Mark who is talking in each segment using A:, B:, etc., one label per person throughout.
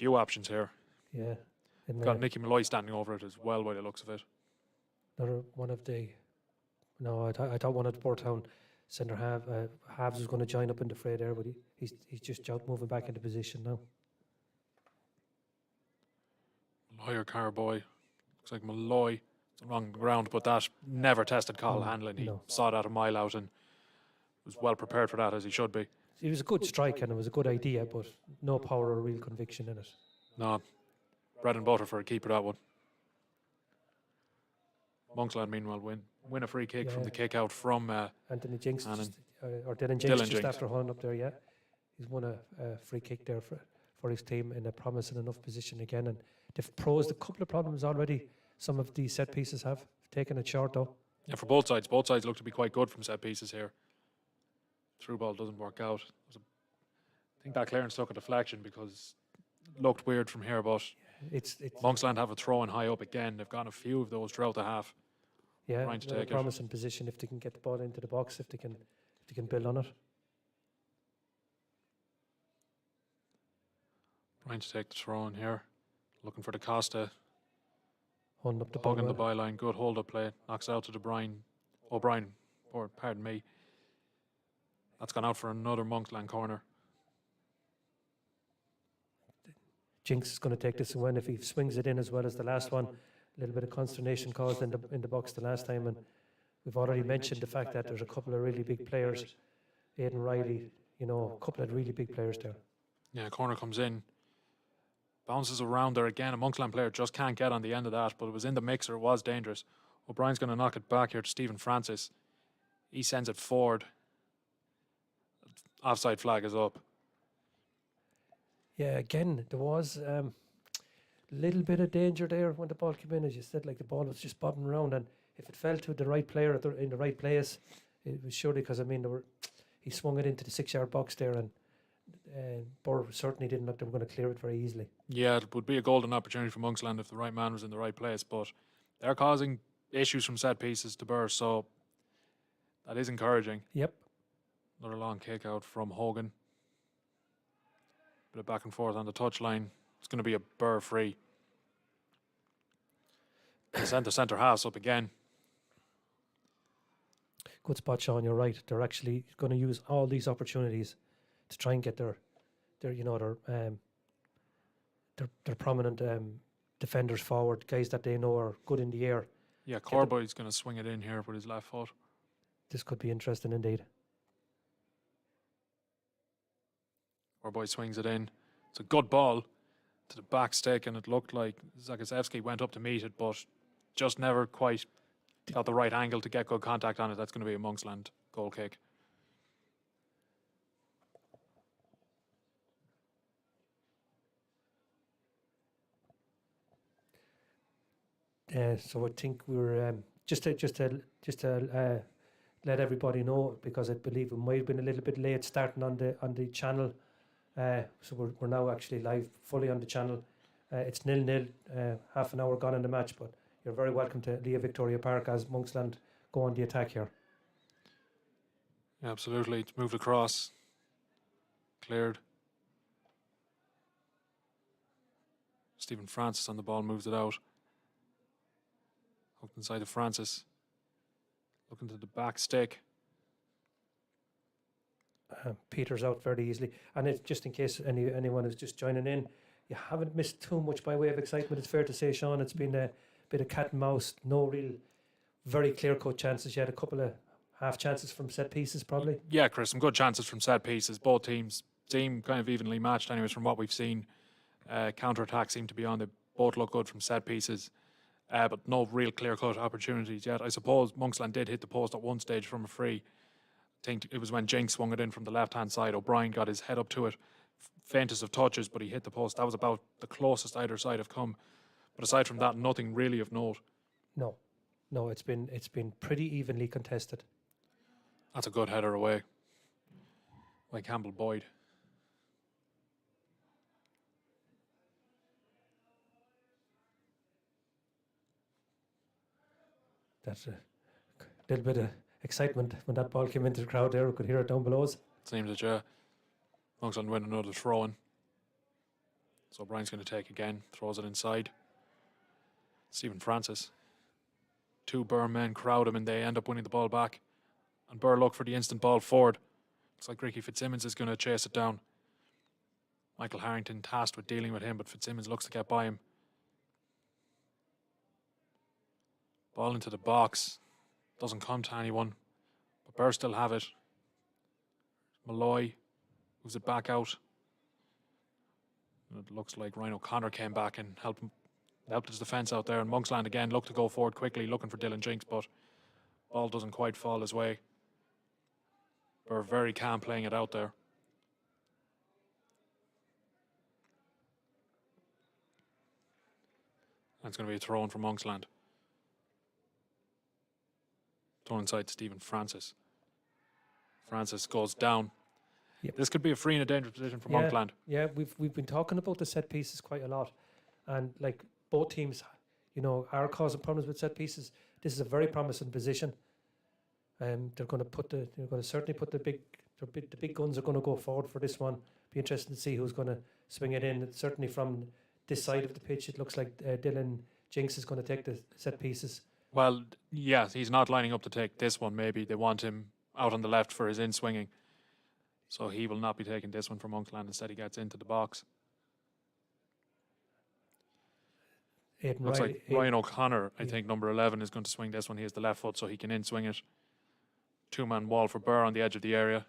A: few options here.
B: Yeah. And,
A: Got Nicky Malloy standing over it as well by the looks of it.
B: another one of the... No, I thought one of the Portown centre halves was going to join up in the fray there, but he's just out moving back into position now.
A: Malloy or Carboy. Looks like Malloy. It's wrong ground, but that never tested Cathal handling. He saw that a mile out and was well prepared for that, as he should be.
B: It was a good strike and it was a good idea, but no power or real conviction in it.
A: No, bread and butter for a keeper, that one. Monksland, meanwhile, win a free kick from the kick out from
B: Anthony Jinks, or Dylan Jinks after holding up there, yeah. He's won a free kick there for his team in a promising enough position again. And they've posed a couple of problems already. Some of these set pieces have taken it short, though.
A: Yeah, for both sides. Both sides look to be quite good from set pieces here. Through ball doesn't work out. I think that clearance took a deflection because it looked weird from here, but
B: it's
A: Monksland have a throw in high up again. They've gotten a few of those throughout the half.
B: Yeah,
A: trying to take
B: a promising position if they can get the ball into the box, if they can build on it.
A: Trying to take the throw in here. Looking for the Costa.
B: Holding up the ball.
A: Hugging the byline. Good hold up play. Knocks out to O'Brien. Or pardon me. That's gone out for another Monksland corner.
B: Jinx is going to take this and win if he swings it in as well as the last one. A little bit of consternation caused in the box the last time, and we've already mentioned the fact that there's a couple of really big players. Aidan Riley, a couple of really big players there.
A: Yeah, corner comes in. Bounces around there again. A Monksland player just can't get on the end of that, but it was in the mixer. It was dangerous. O'Brien's going to knock it back here to Stephen Francis. He sends it forward. Offside flag is up.
B: Yeah, again, there was a little bit of danger there when the ball came in. As you said, like the ball was just bobbing around, and if it fell to the right player in the right place, it was surely because, he swung it into the 6-yard box there, and Birr certainly didn't look they were going to clear it very easily. Yeah,
A: it would be a golden opportunity for Monksland if the right man was in the right place, but they're causing issues from set pieces to Birr, so that is encouraging.
B: Yep.
A: Another long kick out from Hogan. Bit of back and forth on the touchline. It's going to be a Birr free. Centre half's up again.
B: Good spot, Sean. You're right. They're actually going to use all these opportunities to try and get their prominent defenders forward, guys that they know are good in the air.
A: Yeah, Corboy's going to swing it in here with his left foot.
B: This could be interesting indeed.
A: Corboy swings it in. It's a good ball to the back stick, and it looked like Zakasevsky went up to meet it, but just never quite got the right angle to get good contact on it. That's going to be a Monksland goal kick.
B: So I think we're just to let everybody know, because I believe we might have been a little bit late starting on the channel. So we're now actually live fully on the channel. It's 0-0, half an hour gone in the match, but you're very welcome to Leah Victoria Park as Monksland go on the attack here.
A: Absolutely. It's moved across. Cleared. Stephen Francis on the ball, moves it out. Hooked inside to Francis. Looking to the back stick.
B: Peter's out very easily. And it's just in case anyone is just joining in, you haven't missed too much by way of excitement, it's fair to say, Sean. It's been a bit of cat and mouse, no real very clear-cut chances yet. A couple of half chances from set pieces, probably.
A: Yeah, Chris, some good chances from set pieces. Both teams seem kind of evenly matched anyways from what we've seen. Counter-attack seem to be on. They both look good from set pieces. But no real clear-cut opportunities yet. I suppose Monksland did hit the post at one stage from a free. I think it was when Jinx swung it in from the left-hand side. O'Brien got his head up to it. Faintest of touches, but he hit the post. That was about the closest either side have come. But aside from that, nothing really of note.
B: No, it's been pretty evenly contested.
A: That's a good header away by Campbell Boyd.
B: That's a little bit of excitement when that ball came into the crowd there. We could hear it down below us.
A: Seems that, yeah. Monksland win another throw-in. So Brian's going to take again, throws it inside. Stephen Francis. 2 Birr men crowd him and they end up winning the ball back. And Birr look for the instant ball forward. Looks like Ricky Fitzsimmons is going to chase it down. Michael Harrington tasked with dealing with him, but Fitzsimmons looks to get by him. Ball into the box. Doesn't come to anyone. But Birr still have it. Malloy moves it back out. And it looks like Ryan O'Connor came back and helped his defence out there. And Monksland again looked to go forward quickly, looking for Dylan Jinks, but ball doesn't quite fall his way. Birr very calm playing it out there. That's going to be a throw in for Monksland. Thrown inside to Stephen Francis. Francis goes down.
B: Yep.
A: This could be a free in a dangerous position for Monksland.
B: Yeah, we've been talking about the set pieces quite a lot, and like both teams, are causing problems with set pieces. This is a very promising position. They're going to certainly put the big guns are going to go forward for this one. Be interesting to see who's going to swing it in. Certainly from this side of the pitch, it looks like Dylan Jinks is going to take the set pieces.
A: Well, yeah, he's not lining up to take this one. Maybe they want him out on the left for his in swinging. So he will not be taking this one from Monksland. Instead, he gets into the box. Looks like Ryan O'Connor, I think, number 11, is going to swing this one. He has the left foot, so he can in swing it. 2-man wall for Birr on the edge of the area.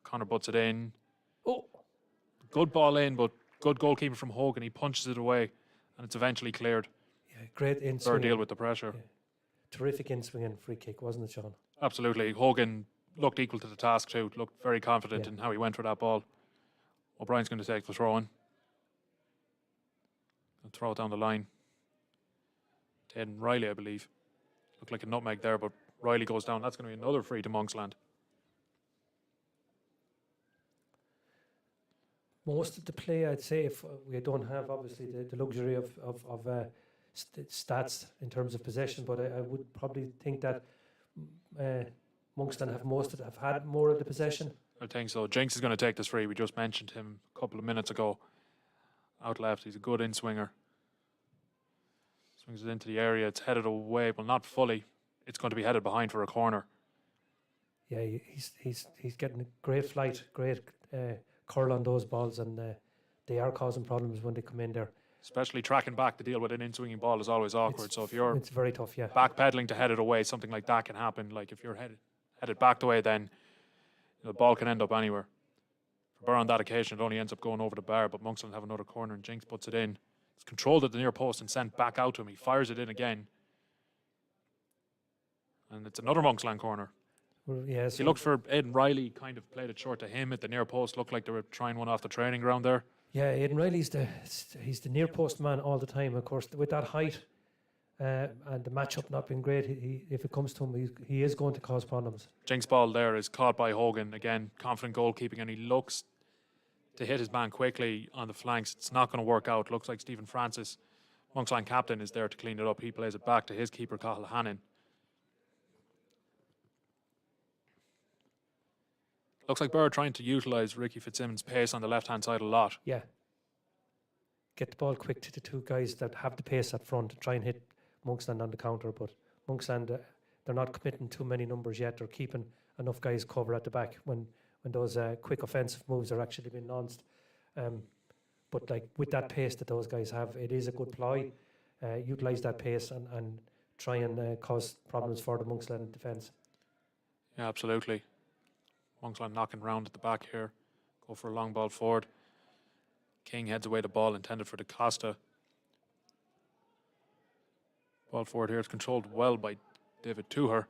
A: Connor butts it in.
B: Oh,
A: good ball in, but good goalkeeping from Hogan. He punches it away, and it's eventually cleared.
B: Yeah, great in
A: Birr
B: swinging.
A: deal with the pressure.
B: Yeah. Terrific in swinging free kick, wasn't it, Sean?
A: Absolutely. Hogan looked equal to the task too. Looked very confident in how he went for that ball. O'Brien's going to take the throw in. And throw it down the line. Ted Riley, I believe. Looked like a nutmeg there, but Riley goes down. That's going to be another free to Monksland.
B: Most of the play, I'd say, if we don't have obviously the luxury of stats in terms of possession, but I would probably think that Monksland have had more of the possession.
A: I think so. Jinks is going to take this free. We just mentioned him a couple of minutes ago. Out left, he's a good in swinger. Swings it into the area. It's headed away, but not fully. It's going to be headed behind for a corner.
B: Yeah, he's getting a great flight, great curl on those balls, and they are causing problems when they come in there.
A: Especially tracking back to deal with an in-swinging ball is always awkward. So if you're
B: it's very tough, yeah.
A: Backpedaling to head it away, something like that can happen. Like if you're headed back the way, then the ball can end up anywhere. For Birr on that occasion, it only ends up going over the bar, but Monksland have another corner and Jinks puts it in. It's controlled at the near post and sent back out to him. He fires it in again. And it's another Monksland corner.
B: Well, yeah, so
A: he looked for Aidan Riley, kind of played it short to him at the near post. Looked like they were trying one off the training ground there.
B: Yeah, Aidan Riley's he's the near post man all the time. Of course, with that height and the matchup not being great, if it comes to him, he is going to cause problems.
A: Jinks' ball there is caught by Hogan. Again, confident goalkeeping, and he looks to hit his man quickly on the flanks. It's not going to work out. Looks like Stephen Francis, Monksland captain, is there to clean it up. He plays it back to his keeper, Cathal Hannon. Looks like Birr trying to utilise Ricky Fitzsimmons' pace on the left-hand side a lot.
B: Yeah. Get the ball quick to the two guys that have the pace up front and try and hit Monksland on the counter. But Monksland, they're not committing too many numbers yet. They're keeping enough guys cover at the back when those quick offensive moves are actually being launched. But like with that pace that those guys have, it is a good ploy. Utilise that pace and try and cause problems for the Monksland defence.
A: Yeah, absolutely. Monksland knocking round at the back here. Go for a long ball forward. King heads away the ball intended for DaCosta. Ball forward here. It's controlled well by David Tuhar.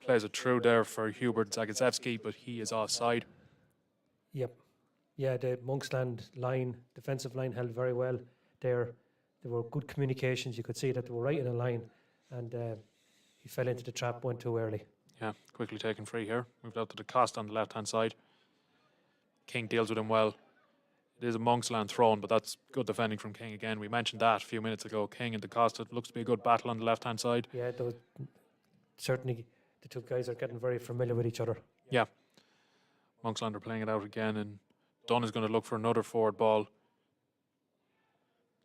A: Plays it through there for Hubert Zagazewski, but he is offside.
B: Yep. Yeah, the Monksland line, defensive line held very well there. There were good communications. You could see that they were right in a line, and he fell into the trap, went too early.
A: Yeah, quickly taken free here. Moved out to DaCosta on the left-hand side. King deals with him well. It is a Monksland thrown, but that's good defending from King again. We mentioned that a few minutes ago. King and DaCosta. Looks to be a good battle on the left-hand side.
B: Yeah, certainly the two guys are getting very familiar with each other.
A: Yeah. Monksland are playing it out again, and Dunn is going to look for another forward ball.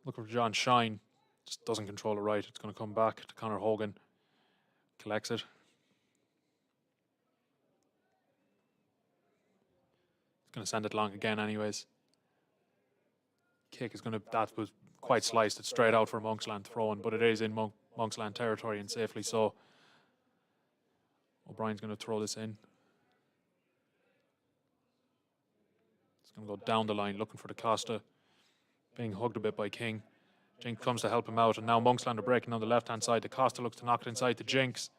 A: Looking for John Shine. Just doesn't control it right. It's going to come back to Conor Hogan. Collects it. He's going to send it long again anyways. Kick is going to... That was quite sliced. It's straight out for Monksland throwing, but it is in Monksland territory and safely so. O'Brien's going to throw this in. It's going to go down the line, looking for the Costa. Being hugged a bit by King. Jinx comes to help him out, and now Monksland are breaking on the left-hand side. The Costa looks to knock it inside to Jinx.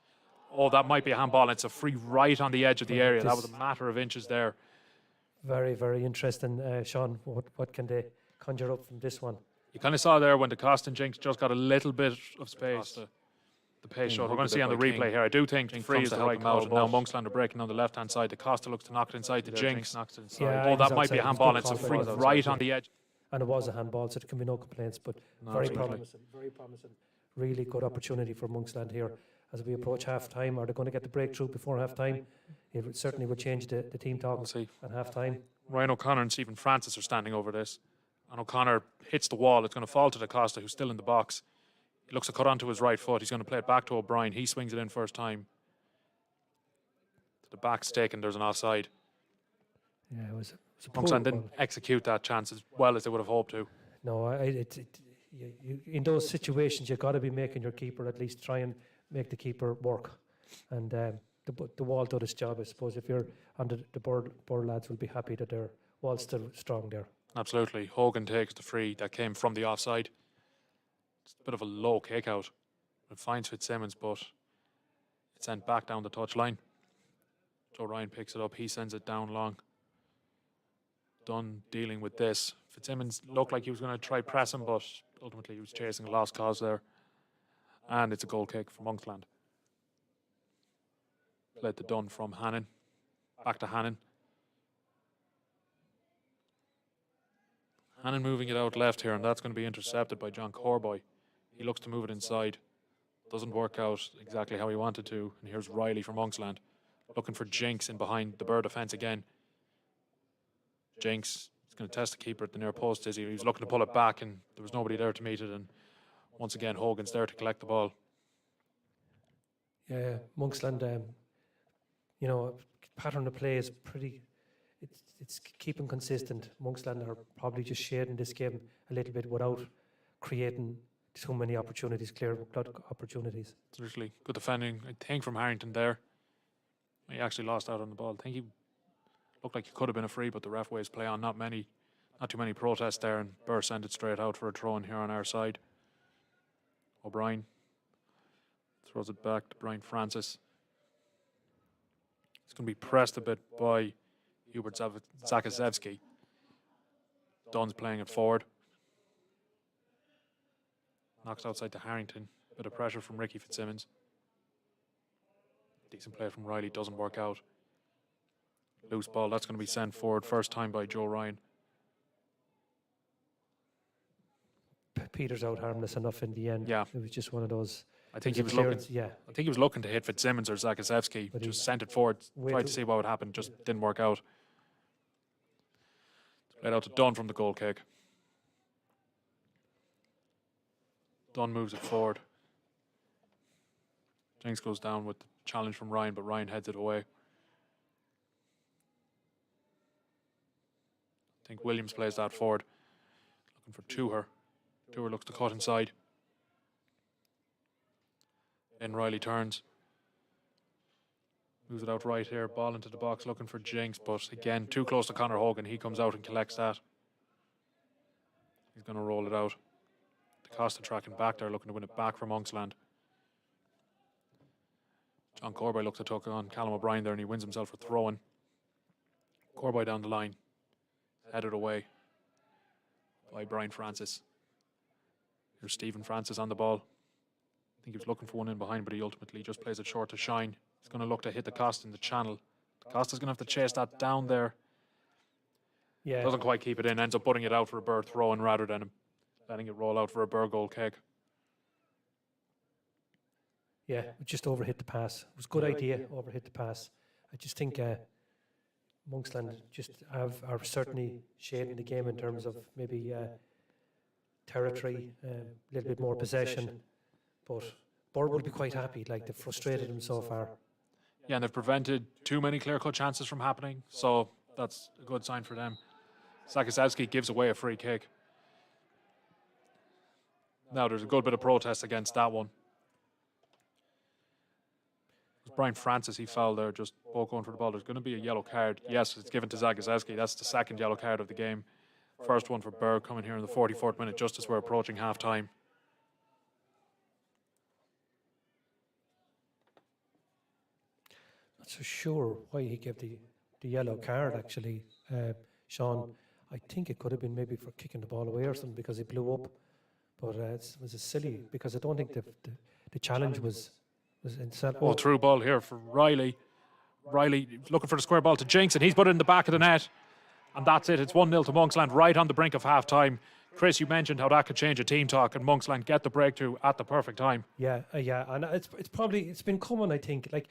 A: Oh, that might be a handball, and it's a free right on the edge of the area. That was a matter of inches there.
B: Very, very interesting, Sean. What can they conjure up from this one?
A: You kind of saw there when the Costa and Jinx just got a little bit of space. The pace shot. We're going to see on the replay here. I do think free is the right call. Now Monksland are breaking on the left-hand side. The Costa looks to knock it inside to Jinx.
B: Yeah,
A: oh, that might be a handball. It's a free right on the edge.
B: And it was a handball, so there can be no complaints, but very promising, very promising. Really good opportunity for Monksland here as we approach half-time. Are they going to get the breakthrough before half-time? It certainly would change the team talk at half-time.
A: Ryan O'Connor and Stephen Francis are standing over this. And O'Connor hits the wall. It's going to fall to the Costa, who's still in the box. He looks to cut onto his right foot. He's going to play it back to O'Brien. He swings it in first time. The back's taken. There's an offside.
B: Yeah, it was a
A: Monksland didn't execute that chance as well as they would have hoped to.
B: No, in those situations, you've got to be making your keeper at least try and make the keeper work. And the wall did its job, I suppose. If you're under the Birr lads will be happy that their wall's still strong there.
A: Absolutely. Hogan takes the free that came from the offside. It's a bit of a low kick out. It finds Fitzsimmons, but it's sent back down the touchline. Joe Ryan picks it up. He sends it down long. Dunn dealing with this. Fitzsimmons looked like he was going to try press him, but ultimately he was chasing a lost cause there. And it's a goal kick for Monksland. Led to Dunn from Hannon. Back to Hannon. Hannon moving it out left here, and that's going to be intercepted by John Corboy. He looks to move it inside. Doesn't work out exactly how he wanted to. And here's Riley from Monksland. Looking for Jinx in behind the Birr defence again. Jinx is going to test the keeper at the near post. He was looking to pull it back, and there was nobody there to meet it. And once again, Hogan's there to collect the ball.
B: Yeah, Monksland, pattern of play is pretty... It's keeping consistent. Monksland are probably just shading this game a little bit without creating too many opportunities, clear opportunities.
A: Seriously, good defending, I think, from Harrington there. He actually lost out on the ball. I think he looked like he could have been a free, but the ref waves play on. Not too many protests there, and Birr sent it straight out for a throw in here on our side. O'Brien throws it back to Brian Francis. It's going to be pressed a bit by Hubert Zakaszewski. Dunn's playing it forward. Knocks outside to Harrington. Bit of pressure from Ricky Fitzsimmons. Decent play from Riley, doesn't work out. Loose ball, that's going to be sent forward first time by Joe Ryan.
B: Peter's out harmless enough in the end.
A: Yeah.
B: It was just one of those...
A: I think he was looking to hit Fitzsimmons or Zakaszewski, but just sent it forward, tried to see what would happen, just didn't work out. Played out to Dunn from the goal kick. Dunn moves it forward. Jinx goes down with the challenge from Ryan, but Ryan heads it away. I think Williams plays that forward. Looking for Tuher. Tuher looks to cut inside. Then Riley turns. Moves it out right here. Ball into the box looking for Jinx, but again, too close to Conor Hogan. He comes out and collects that. He's going to roll it out. The Costa tracking back there, looking to win it back from Monksland. John Corboy looks to tuck on Callum O'Brien there, and he wins himself a throw-in. Corboy down the line. Headed away by Brian Francis. Here's Stephen Francis on the ball. I think he was looking for one in behind, but he ultimately just plays it short to Shine. He's going to look to hit the Costa in the channel. The Costa's going to have to chase that down there.
B: Yeah.
A: Doesn't quite keep it in, ends up putting it out for a Birr throw-in rather than letting it roll out for a Birr goal kick.
B: Yeah, just overhit the pass. It was a good idea, overhit the pass. I just think Monksland just are certainly shading the game in terms of maybe territory, a little bit more possession. But Birr will be quite happy. Like, they've frustrated him so far.
A: Yeah, and they've prevented too many clear-cut chances from happening, so that's a good sign for them. Zakasewski gives away a free kick. Now, there's a good bit of protest against that one. It was Brian Francis, he fouled there, just both going for the ball. There's going to be a yellow card. Yes, it's given to Zakasewski. That's the second yellow card of the game. First one for Birr coming here in the 44th minute, just as we're approaching half-time.
B: Not so sure why he gave the yellow card, actually, Sean. I think it could have been maybe for kicking the ball away or something because he blew up. But it was a silly, because I don't think the challenge was in self.
A: Oh, through ball here for Riley. Riley looking for the square ball to Jinx, and he's put it in the back of the net. And that's it. It's 1-0 to Monksland right on the brink of half-time. Chris, you mentioned how that could change a team talk, and Monksland get the breakthrough at the perfect time.
B: Yeah, and it's been coming, I think. Like,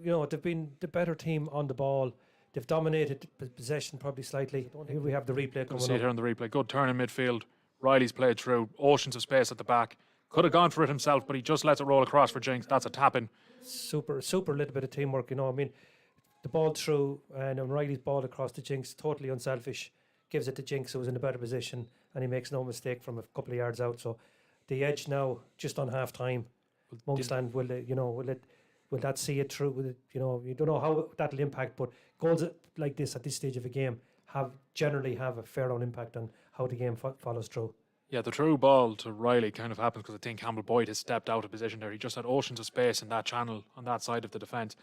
B: they've been the better team on the ball. They've dominated possession probably slightly. Here we have the replay coming
A: See it
B: up.
A: here in the replay. Good turn in midfield. Riley's played through. Oceans of space at the back. Could have gone for it himself, but he just lets it roll across for Jinx. That's a tap-in.
B: Super little bit of teamwork, I mean, the ball through, and then Riley's ball across to Jinx, totally unselfish. Gives it to Jinx, who was in a better position, and he makes no mistake from a couple of yards out. So the edge now, just on half-time. Monksland, will that see it through? Will it, you don't know how that'll impact, but goals like this at this stage of a game generally have a fair own impact on how the game follows through.
A: Yeah, the through ball to Riley kind of happens because I think Campbell Boyd has stepped out of position there. He just had oceans of space in that channel on that side of the defence.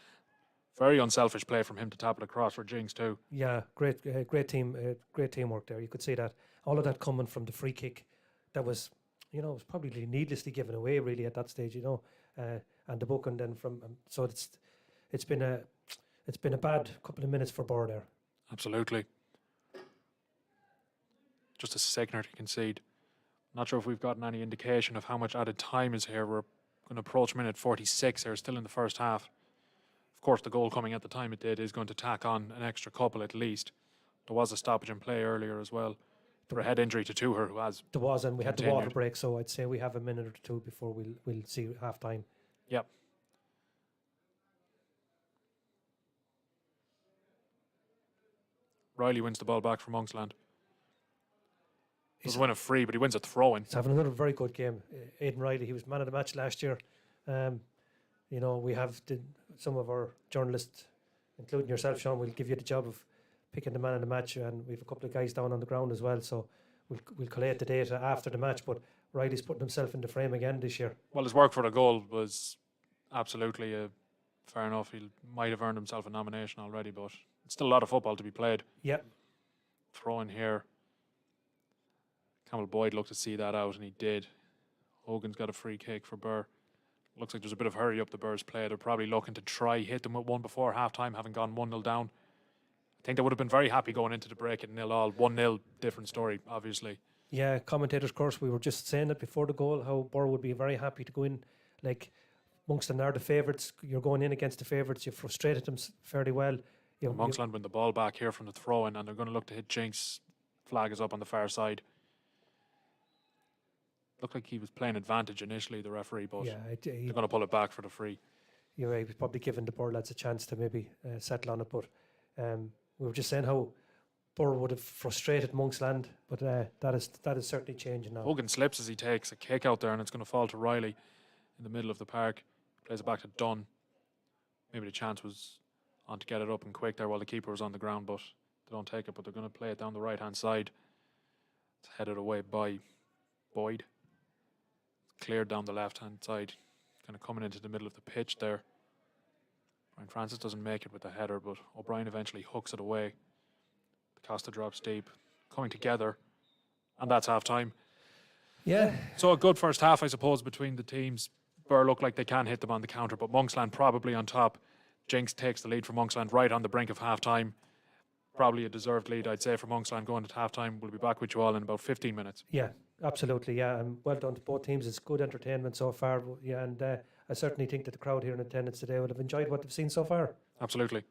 A: Very unselfish play from him to tap it across for Jinx too.
B: Yeah, great teamwork there. You could see that. All of that coming from the free kick that was, it was probably needlessly given away really at that stage, and the booking then from. So it's been a bad couple of minutes for Birr there.
A: Absolutely. Just a sickener to concede. Not sure if we've gotten any indication of how much added time is here. We're going to approach minute 46 here, still in the first half. Of course, the goal coming at the time it did is going to tack on an extra couple at least. There was a stoppage in play earlier as well for a head injury to Tuher, who has.
B: There was, and we had the water
A: continued.
B: break, so I'd say we have a minute or two before we'll see half time.
A: Yep. Riley wins the ball back from Monksland. Doesn't win a free, but he wins a throw-in.
B: He's having another very good game. Aidan Riley, he was man of the match last year. We have some of our journalists, including yourself, Sean, will give you the job of picking the man of the match, and we have a couple of guys down on the ground as well, so we'll collate the data after the match, but Riley's putting himself in the frame again this year.
A: Well, his work for the goal was absolutely fair enough. He might have earned himself a nomination already, but it's still a lot of football to be played.
B: Yep.
A: Throw in here. Campbell Boyd looked to see that out, and he did. Hogan's got a free kick for Birr. Looks like there's a bit of hurry up the Birr's play. They're probably looking to try hit them with one before half-time, having gone 1-0 down. I think they would have been very happy going into the break at 0-0. 1-0, different story, obviously.
B: Yeah, commentators' course, we were just saying it before the goal, how Birr would be very happy to go in. Like, Monksland are the favourites. You're going in against the favourites. You've frustrated them fairly well.
A: Monksland win the ball back here from the throw-in, and they're going to look to hit Jinx. Flag is up on the far side. Looked like he was playing advantage initially, the referee, but they're going to pull it back for the free.
B: He was probably giving the Birr lads a chance to maybe settle on it, but we were just saying how Birr would have frustrated Monksland, but that is certainly changing now.
A: Hogan slips as he takes a kick out there, and it's going to fall to Riley in the middle of the park. Plays it back to Dunn. Maybe the chance was on to get it up and quick there while the keeper was on the ground, but they don't take it, but they're going to play it down the right-hand side. It's headed away by Boyd. Cleared down the left-hand side, kind of coming into the middle of the pitch there. Brian Francis doesn't make it with the header, but O'Brien eventually hooks it away. The Costa drops deep, coming together, and that's half-time.
B: Yeah.
A: So a good first half, I suppose, between the teams. Birr look like they can hit them on the counter, but Monksland probably on top. Jinx takes the lead from Monksland right on the brink of half-time. Probably a deserved lead, I'd say, for Monksland going to half-time. We'll be back with you all in about 15 minutes.
B: Yeah, absolutely. Yeah, and well done to both teams. It's good entertainment so far. Yeah, and I certainly think that the crowd here in attendance today would have enjoyed what they've seen so far.
A: Absolutely.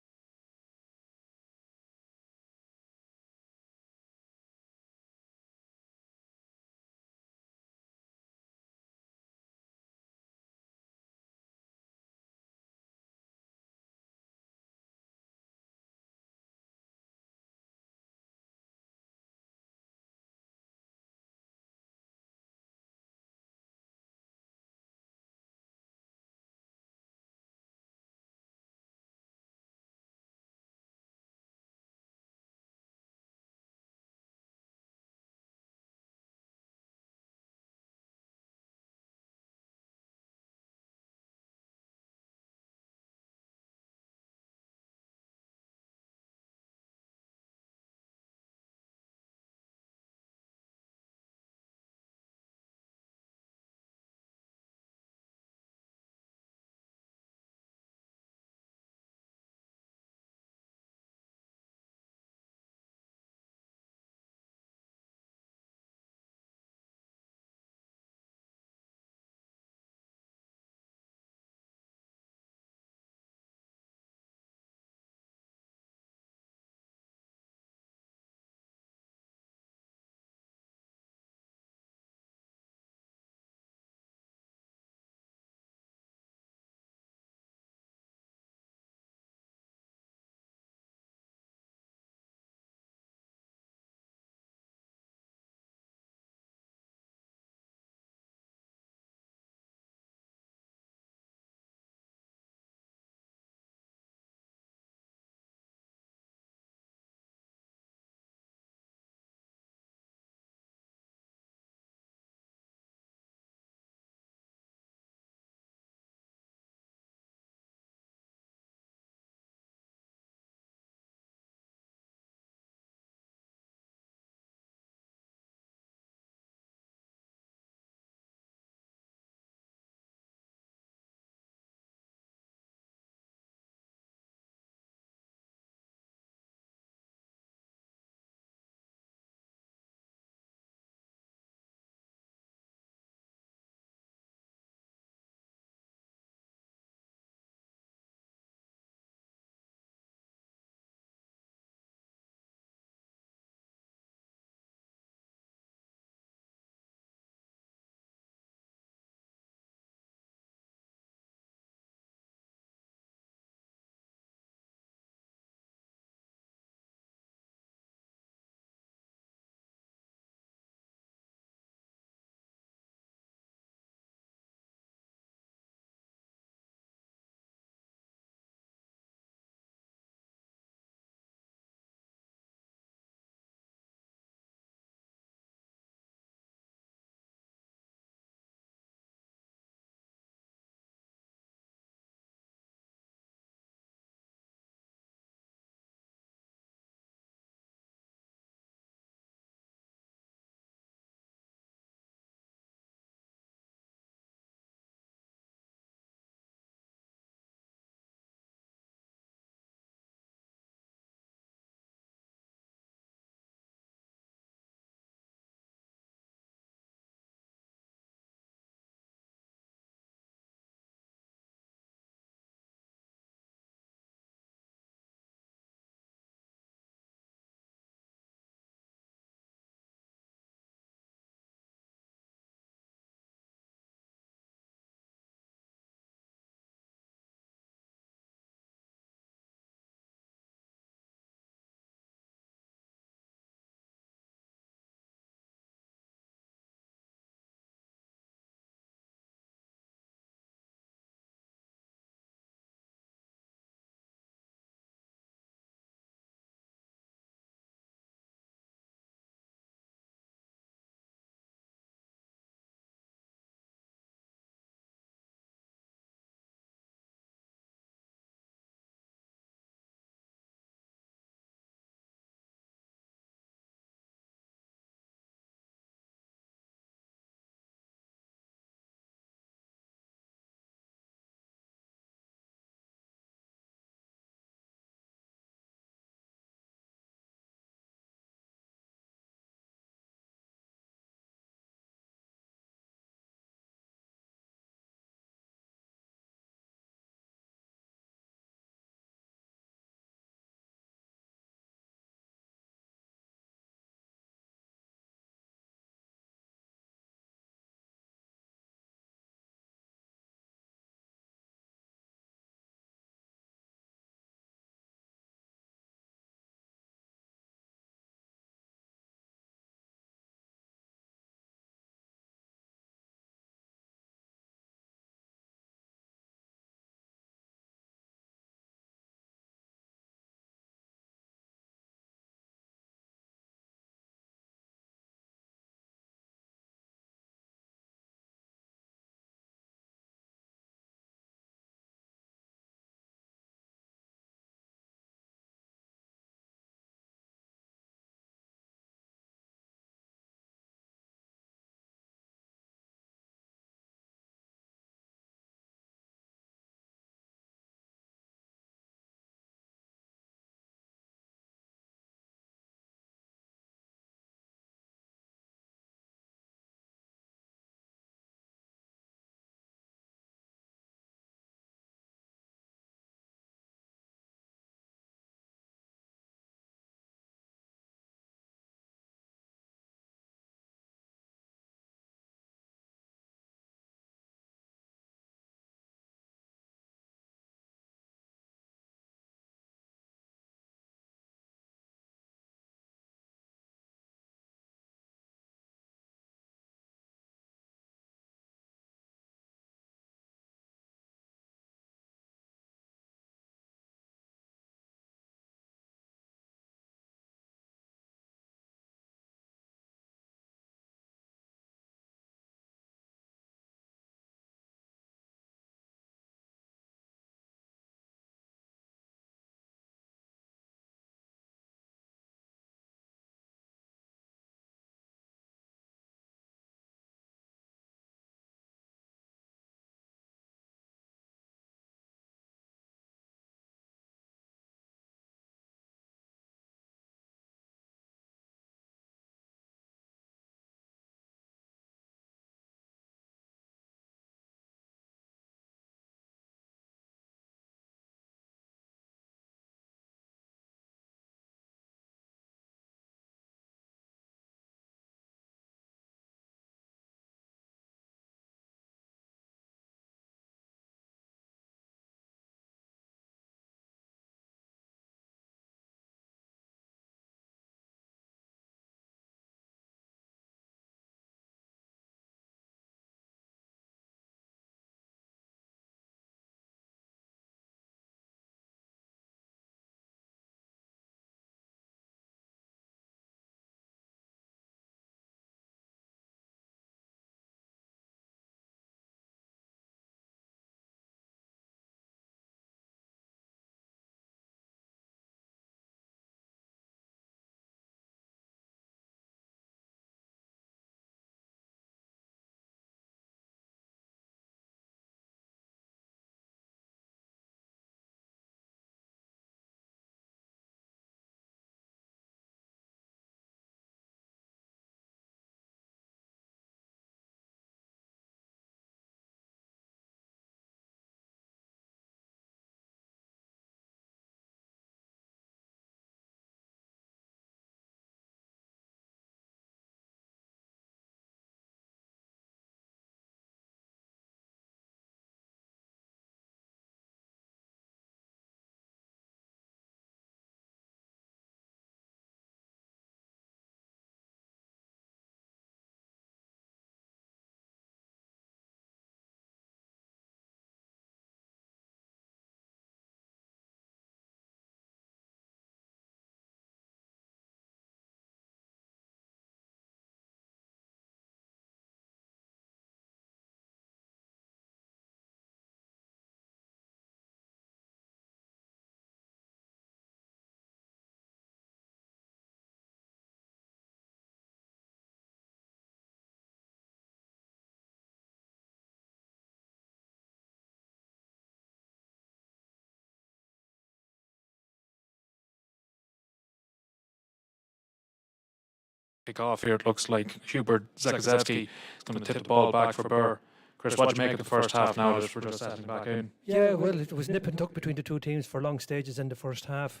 A: kick off here. It looks like Hubert Zakazewski is going to tip the ball back for Birr. Chris, what do you make of the first half now that we're just settling back in?
B: Yeah, well, it was nip and tuck between the two teams for long stages in the first half.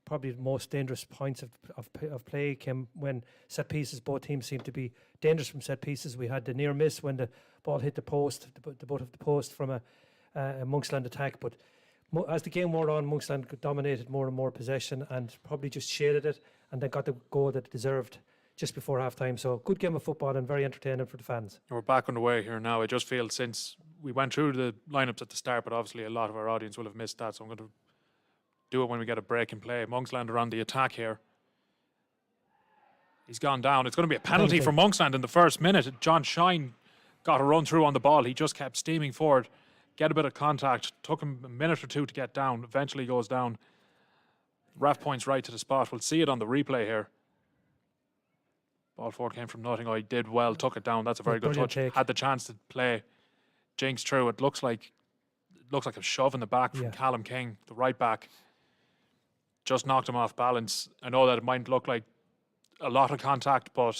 B: Probably the most dangerous points of play came when set pieces. Both teams seemed to be dangerous from set pieces. We had the near miss when the ball hit the post, the butt of the post from a Monksland attack. But as the game wore on, Monksland dominated more and more possession and probably just shaded it and then got the goal that it deserved just before half time. So good game of football and very entertaining for the fans.
A: We're back underway here now. I just feel since we went through the lineups at the start, but obviously a lot of our audience will have missed that, so I'm going to do it when we get a break in play. Monksland are on the attack here. He's gone down. It's going to be a penalty for Monksland in the first minute. John Shine got a run through on the ball. He just kept steaming forward, get a bit of contact. Took him a minute or two to get down. Eventually goes down. Ref points right to the spot. We'll see it on the replay here. Ball forward came from nothing. Oh, he did well, took it down. That's a very good touch.
B: Take.
A: Had the chance to play. Jinx through. It looks like a shove in the back from Callum King, the right back. Just knocked him off balance. I know that it might look like a lot of contact, but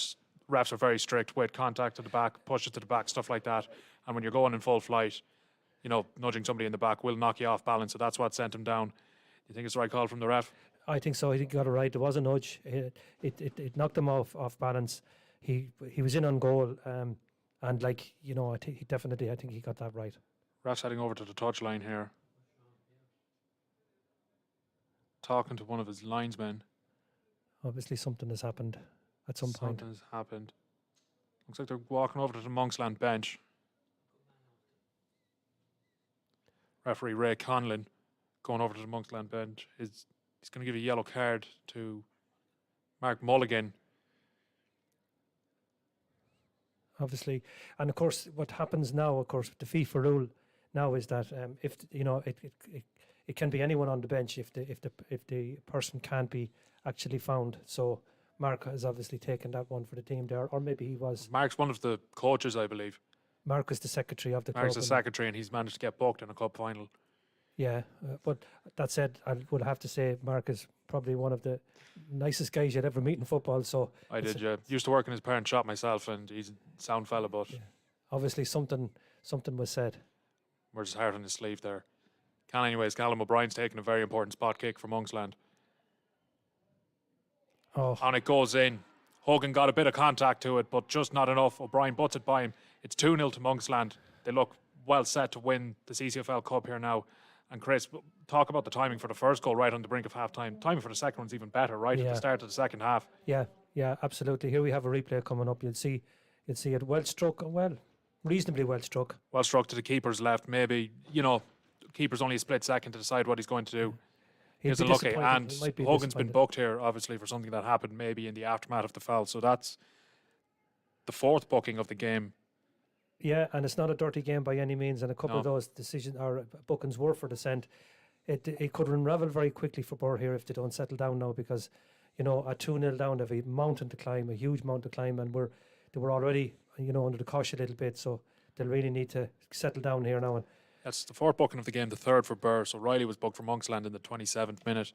A: refs are very strict with contact to the back, push it to the back, stuff like that. And when you're going in full flight, you know, nudging somebody in the back will knock you off balance. So that's what sent him down. You think it's the right call from the ref?
B: I think so. I think he got it right. There was a nudge. It knocked him off balance. He was in on goal, and like you know, I think he got that right.
A: Ref's heading over to the touchline here, talking to one of his linesmen.
B: Obviously, something has happened at some point.
A: Something's happened. Looks like they're walking over to the Monksland bench. Referee Ray Conlon going over to the Monksland bench. He's going to give a yellow card to Mark Mulligan.
B: Obviously, and of course, what happens now, of course, with the FIFA rule now is that if you know it can be anyone on the bench if the person can't be actually found. So Mark has obviously taken that one for the team there, or maybe he was.
A: Mark's one of the coaches, I believe.
B: Mark is the secretary of the club.
A: Mark's the secretary, and he's managed to get booked in a cup final.
B: Yeah, but that said, I would have to say Mark is probably one of the nicest guys you'd ever meet in football. So
A: I did, yeah. Used to work in his parents' shop myself, and he's a sound fella, but
B: obviously something was said.
A: We're just hard on his sleeve there. Anyways, Callum O'Brien's taking a very important spot kick for Monksland.
B: Oh.
A: And it goes in. Hogan got a bit of contact to it, but just not enough. O'Brien butts it by him. It's 2-0 to Monksland. They look well set to win the CCFL Cup here now. And Chris, talk about the timing for the first goal right on the brink of half-time. Timing for the second one's even better, right at the start of the second half.
B: Yeah, absolutely. Here we have a replay coming up. You'll see it well struck, reasonably well struck.
A: Well struck to the keeper's left. Maybe, you know, keeper's only a split second to decide what he's going to do. Here's a lucky. And Hogan's been booked here, obviously, for something that happened maybe in the aftermath of the foul. So that's the fourth booking of the game.
B: Yeah, and it's not a dirty game by any means. And a couple of those decisions or bookings were for dissent. It could unravel very quickly for Birr here if they don't settle down now, because, you know, at 2-0 down, they have a mountain to climb, a huge mountain to climb, and they were already, you know, under the cosh a little bit. So they'll really need to settle down here now. And
A: that's the fourth booking of the game, the third for Birr. So Riley was booked for Monksland in the 27th minute.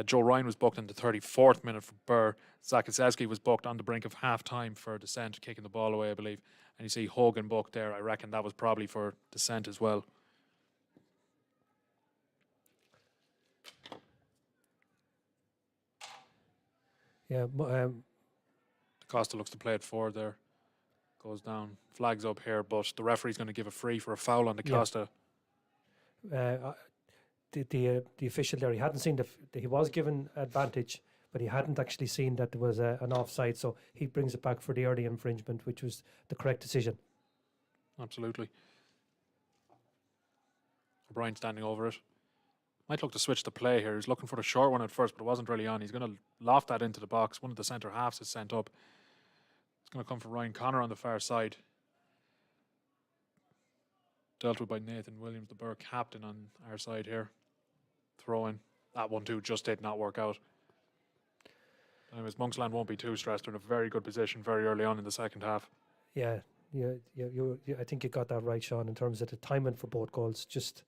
A: Joe Ryan was booked in the 34th minute for Birr. Zakazewski was booked on the brink of half-time for dissent, kicking the ball away, I believe. And you see Hogan booked there. I reckon that was probably for dissent as well.
B: Yeah.
A: Costa looks to play it forward there. Goes down. Flags up here, but the referee's going to give a free for a foul on Costa.
B: The official there, he hadn't seen he was given advantage, but he hadn't actually seen that there was an offside, so he brings it back for the early infringement, which was the correct decision.
A: Absolutely. O'Brien standing over it. Might look to switch the play here. He's looking for the short one at first, but it wasn't really on. He's going to loft that into the box. One of the centre halves is sent up. It's going to come from Ryan Connor on the far side. Dealt with by Nathan Williams, the Birr captain on our side here. Throw in. That one too just did not work out. Anyways, Monksland won't be too stressed. They're in a very good position very early on in the second half.
B: Yeah, I think you got that right, Sean, in terms of the timing for both goals. Just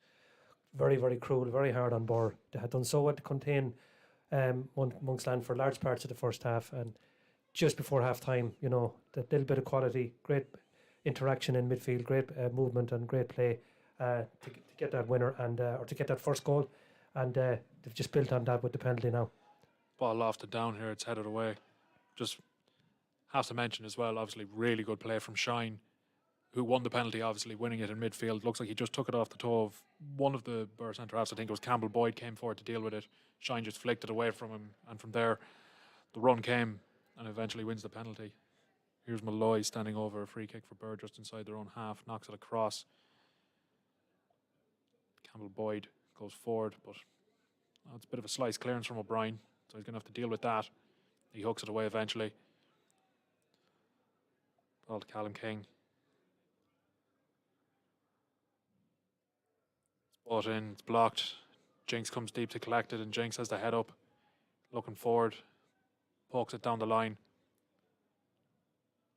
B: very, very cruel, very hard on Birr. They had done so well to contain Monksland for large parts of the first half, and just before half time, that little bit of quality, great interaction in midfield, great movement and great play to get that winner and or to get that first goal. And they've just built on that with the penalty now.
A: Ball lofted down here, it's headed away. Just have to mention as well, obviously, really good play from Shine, who won the penalty, obviously, winning it in midfield. Looks like he just took it off the toe of one of the Birr centre-halves. I think it was Campbell Boyd came forward to deal with it. Shine just flicked it away from him, and from there, the run came and eventually wins the penalty. Here's Malloy standing over a free kick for Birr just inside their own half, knocks it across. Campbell Boyd goes forward, but it's a bit of a slice clearance from O'Brien, so he's going to have to deal with that. He hooks it away eventually. Ball to Callum King. It's brought in, it's blocked. Jinx comes deep to collect it, and Jinx has the head up, looking forward, pokes it down the line.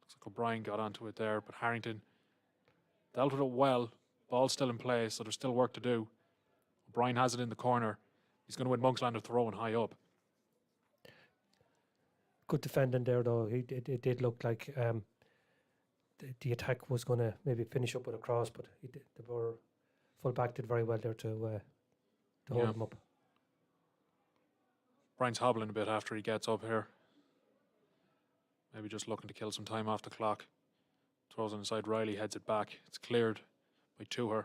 A: Looks like O'Brien got onto it there, but Harrington dealt with it well. Ball's still in play, so there's still work to do. O'Brien has it in the corner. He's going to win Monksland a throw and high up.
B: Good defending there, though. It did look like the attack was going to maybe finish up with a cross, but the Birr full back did very well there to hold him up.
A: Brian's hobbling a bit after he gets up here. Maybe just looking to kill some time off the clock. Throws it inside Riley, heads it back. It's cleared by Tuher.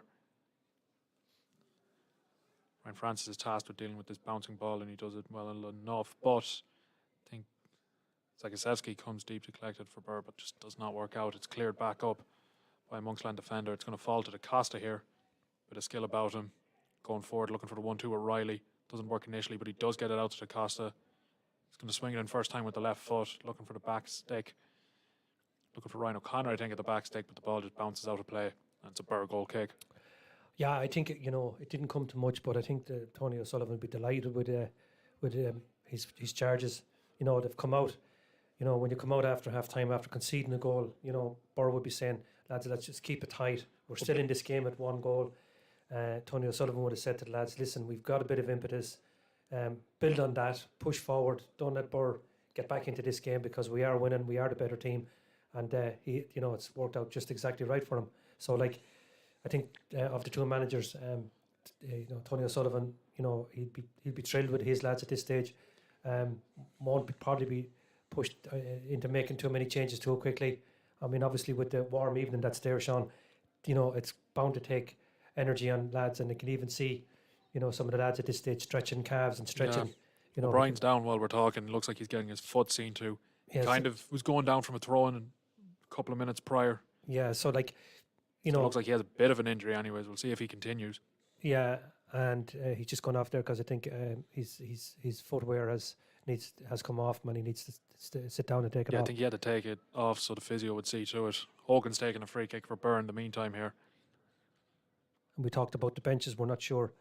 A: Ryan Francis is tasked with dealing with this bouncing ball, and he does it well enough. But I think Zakasevsky comes deep to collect it for Birr, but just does not work out. It's cleared back up by a Monksland defender. It's going to fall to the Costa here. Bit of skill about him. Going forward, looking for the 1-2 with Riley. Doesn't work initially, but he does get it out to the Costa. He's going to swing it in first time with the left foot, looking for the back stick. Looking for Ryan O'Connor, I think, at the back stick, but the ball just bounces out of play. And it's a Birr goal kick.
B: Yeah, I think, it didn't come to much, but I think Tony O'Sullivan would be delighted with his charges. They've come out. When you come out after half time, after conceding a goal, Birr would be saying, lads, let's just keep it tight. We're still in this game at 1 goal. Tony O'Sullivan would have said to the lads, listen, we've got a bit of impetus. Build on that, push forward. Don't let Birr get back into this game because we are winning. We are the better team. And, it's worked out just exactly right for him. So, I think of the two managers, Tony O'Sullivan, he'd be thrilled with his lads at this stage. Won't probably be pushed into making too many changes too quickly. I mean, obviously with the warm evening that's there, Sean, it's bound to take energy on lads, and they can even see, some of the lads at this stage stretching calves and stretching.
A: Brian's down while we're talking. Looks like he's getting his foot seen to. He kind of was going down from a throw-in a couple of minutes prior.
B: Yeah, so
A: it looks like he has a bit of an injury anyways. We'll see if he continues.
B: Yeah, and he's just gone off there because I think his footwear has come off him, and he needs to sit down and take it off.
A: Yeah, I think he had to take it off so the physio would see to it. Hogan's taking a free kick for Birr in the meantime here.
B: And we talked about the benches. We're not sure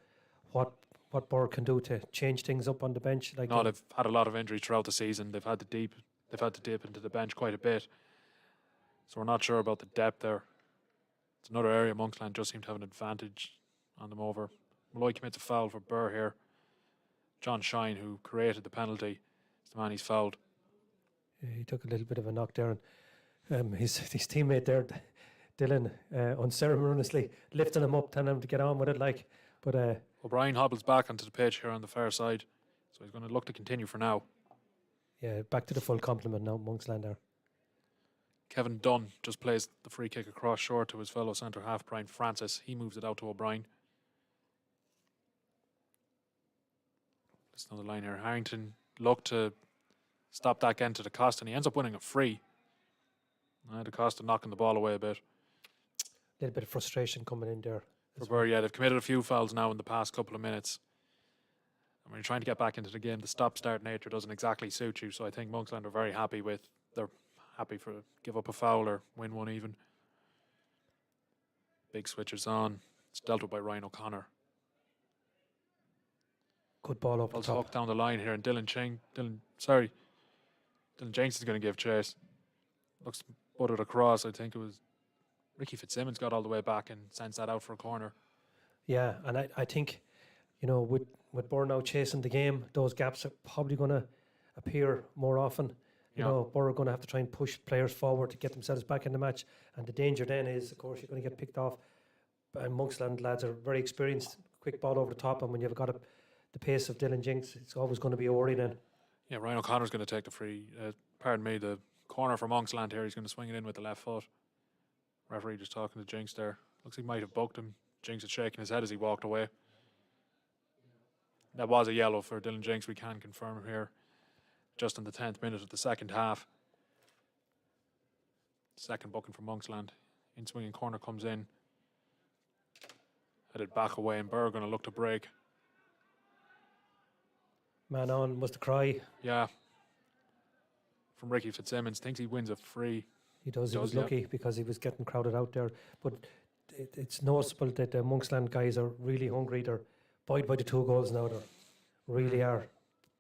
B: what Birr can do to change things up on the bench.
A: They've had a lot of injuries throughout the season. They've had to dip into the bench quite a bit. So we're not sure about the depth there. It's another area Monksland just seem to have an advantage on them over. Malloy commits a foul for Birr here. John Shine, who created the penalty, is the man he's fouled.
B: Yeah, he took a little bit of a knock there, and his teammate there, Dylan, unceremoniously lifting him up, telling him to get on with it. But
A: O'Brien hobbles back onto the pitch here on the far side, so he's going to look to continue for now.
B: Yeah, back to the full complement now, Monksland there.
A: Kevin Dunn just plays the free kick across short to his fellow centre-half, Brian Francis. He moves it out to O'Brien. Listen on the line here. Harrington looked to stop that getting to the Costa, and he ends up winning a free. The Costa knocking the ball away a bit.
B: A little bit of frustration coming in there.
A: For Birr, yeah, they've committed a few fouls now in the past couple of minutes. And when you're trying to get back into the game, the stop-start nature doesn't exactly suit you. So I think Monksland are very happy with. They're happy for give up a foul or win one even. Big switches on. It's dealt with by Ryan O'Connor.
B: Good ball up the top.
A: Talk down the line here, and Dylan Jenks is going to give chase. Looks buttered across. I think it was Ricky Fitzsimmons got all the way back and sends that out for a corner.
B: Yeah, and I think, with Birr now chasing the game, those gaps are probably going to appear more often. You know, Birr are going to have to try and push players forward to get themselves back in the match. And the danger then is, of course, you're going to get picked off. And Monksland lads are very experienced, quick ball over the top. And when you've got the pace of Dylan Jinks, it's always going to be a worry then.
A: Yeah, Ryan O'Connor's going to take the free. The corner for Monksland here. He's going to swing it in with the left foot. Referee just talking to Jinks there. Looks like he might have bucked him. Jinks is shaking his head as he walked away. That was a yellow for Dylan Jinks, we can confirm here. Just in the 10th minute of the second half. Second booking for Monksland. In swinging corner comes in. Headed back away, and Birr going to look to break.
B: Man on was the cry.
A: Yeah. From Ricky Fitzsimmons. Thinks he wins a free.
B: He does. He was lucky because he was getting crowded out there. But it's noticeable that the Monksland guys are really hungry. They're buoyed by the 2 goals now. They really are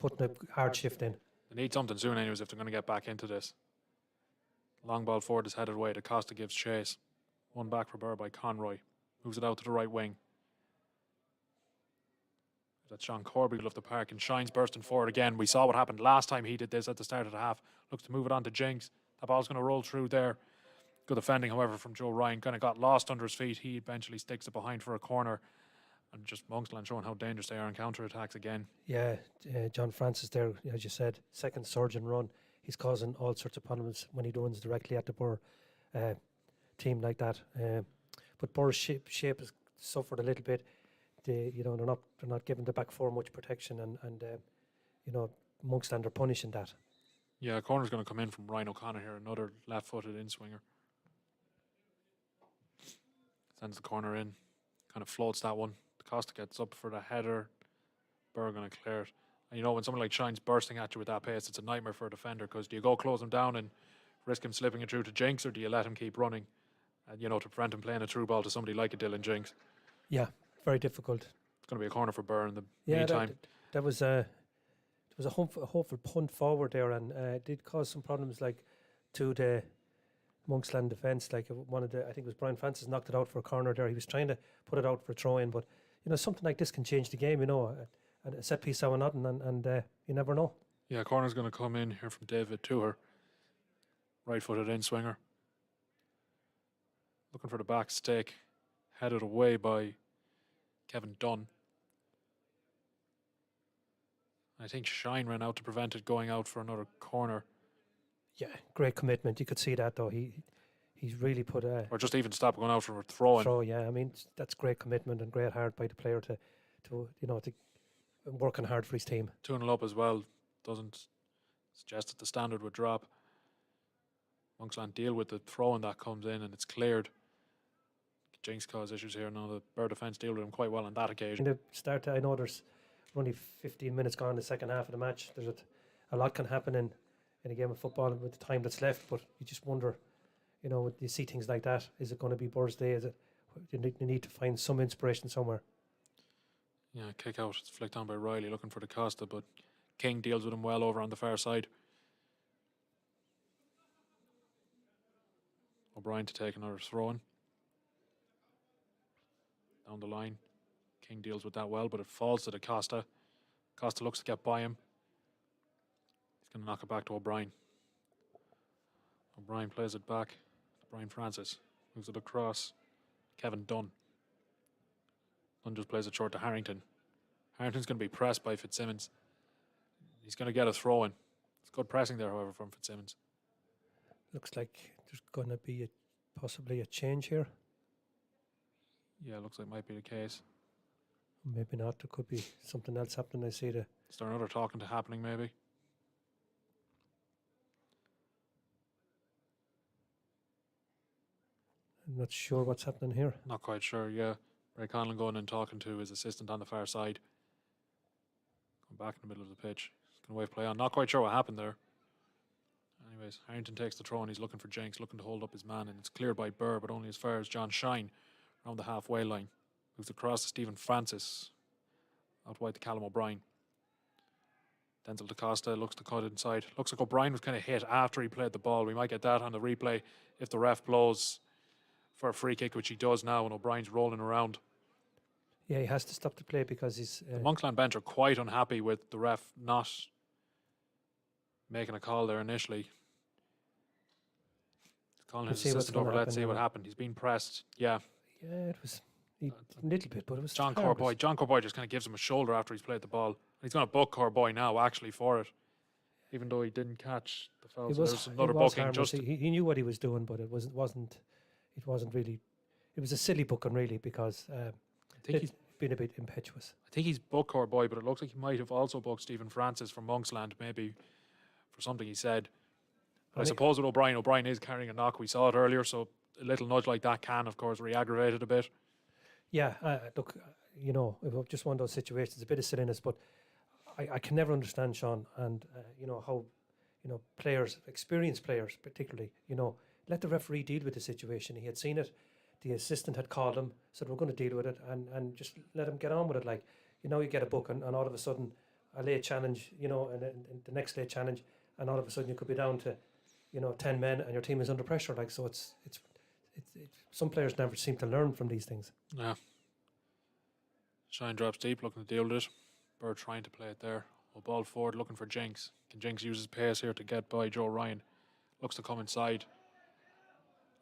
B: putting a hard shift in.
A: They need something soon anyways if they're going to get back into this. Long ball forward is headed away. Da Costa gives chase. One back for Birr by Conroy. Moves it out to the right wing. That's Sean Corby left the park, and Shine's bursting forward again. We saw what happened last time he did this at the start of the half. Looks to move it on to Jinks. That ball's going to roll through there. Good defending, however, from Joe Ryan. Kind of got lost under his feet. He eventually sticks it behind for a corner. And just Monksland showing how dangerous they are in counter-attacks again.
B: Yeah, John Francis there, as you said, second surgeon run. He's causing all sorts of problems when he runs directly at the Birr team like that. But Birr's shape has suffered a little bit. They're not giving the back four much protection, and Monksland are punishing that.
A: Yeah, corner's going to come in from Ryan O'Connor here, another left-footed in-swinger. Sends the corner in, kind of floats that one. Costa gets up for the header. Birr going to clear it. And when someone like Shine's bursting at you with that pace, it's a nightmare for a defender, because do you go close him down and risk him slipping it through to Jinks, or do you let him keep running and, to prevent him playing a through ball to somebody like a Dylan Jinks?
B: Yeah, very difficult.
A: It's going to be a corner for Birr in the meantime.
B: That was there was a hopeful punt forward there, and it did cause some problems to the Monksland defence. I think it was Brian Francis knocked it out for a corner there. He was trying to put it out for a throw in, but something like this can change the game. A set piece out of nothing, and you never know.
A: Yeah, corner's going to come in here from David Tuher, right-footed in swinger, looking for the back stake, headed away by Kevin Dunn. I think Shine ran out to prevent it going out for another corner.
B: Yeah, great commitment. You could see that though. He's really put a
A: or just even stop going out for a throw.
B: Yeah, I mean that's great commitment and great heart by the player to working hard for his team.
A: 2-0 up as well doesn't suggest that the standard would drop. Monksland deal with the throw that comes in and it's cleared. Jinx cause issues here. Now the Birr defence deal with him quite well on that occasion.
B: In the start, I know there's only 15 minutes gone in the second half of the match. There's a lot can happen in a game of football with the time that's left, but you just wonder, you see things like that. Is it going to be Birr's day? Is it? You need to find some inspiration somewhere.
A: Yeah, kick out. It's flicked on by Riley looking for the Costa, but King deals with him well over on the far side. O'Brien to take another throw in. Down the line. King deals with that well, but it falls to the Costa. Costa looks to get by him. He's going to knock it back to O'Brien. O'Brien plays it back. Brian Francis moves it across. Kevin Dunn. Dunn just plays it short to Harrington. Harrington's going to be pressed by Fitzsimmons. He's going to get a throw in. It's good pressing there, however, from Fitzsimmons.
B: Looks like there's going to be possibly a change here.
A: Yeah, looks like it might be the case.
B: Maybe not. There could be something else happening. I see the.
A: Is there another talking to happening, maybe?
B: I'm not sure what's happening here.
A: Not quite sure, yeah. Ray Conlon going and talking to his assistant on the far side. Going back in the middle of the pitch. He's going to wave play on. Not quite sure what happened there. Anyways, Harrington takes the throw and he's looking for Jenks, looking to hold up his man, and it's cleared by Birr, but only as far as John Shine around the halfway line. Moves across to Stephen Francis. Out wide to Callum O'Brien. Denzel Da Costa looks to cut inside. Looks like O'Brien was kind of hit after he played the ball. We might get that on the replay if the ref blows for a free kick, which he does now, and O'Brien's rolling around.
B: Yeah, he has to stop the play because he's...
A: the Monksland bench are quite unhappy with the ref not making a call there initially. Calling
B: We'll
A: his
B: see what's
A: assistant
B: gonna
A: over. Let's
B: happen
A: see what
B: now.
A: happened. He's been pressed. Yeah.
B: Yeah, it was a little bit, but it was
A: John
B: hard.
A: Corboy. John Corboy just kind of gives him a shoulder after he's played the ball. And he's going to book Corboy now, actually, for it, even though he didn't catch the foul.
B: It
A: So
B: was
A: there's another
B: it was
A: booking.
B: harmless.
A: Just
B: He knew what he was doing, but it wasn't really. It was a silly booking, really, because
A: I think he's
B: been a bit impetuous.
A: I think he's booked Corboy, but it looks like he might have also booked Stephen Francis from Monksland, maybe for something he said. But I suppose with O'Brien is carrying a knock. We saw it earlier, so a little nudge like that can, of course, re-aggravate it a bit.
B: Yeah, look, it was just one of those situations, a bit of silliness, but I can never understand, Sean, and how players, experienced players particularly, let the referee deal with the situation. He had seen it, the assistant had called him, said we're going to deal with it, and just let him get on with it. Like, you get a book, and all of a sudden a late challenge, and the next late challenge, and all of a sudden you could be down to 10 men and your team is under pressure. Like, so it's some players never seem to learn from these things.
A: Yeah. Shine drops deep, looking to deal with it. Birr trying to play it there. Ball forward, looking for Jinx. Can Jinx use his pace here to get by Joe Ryan? Looks to come inside.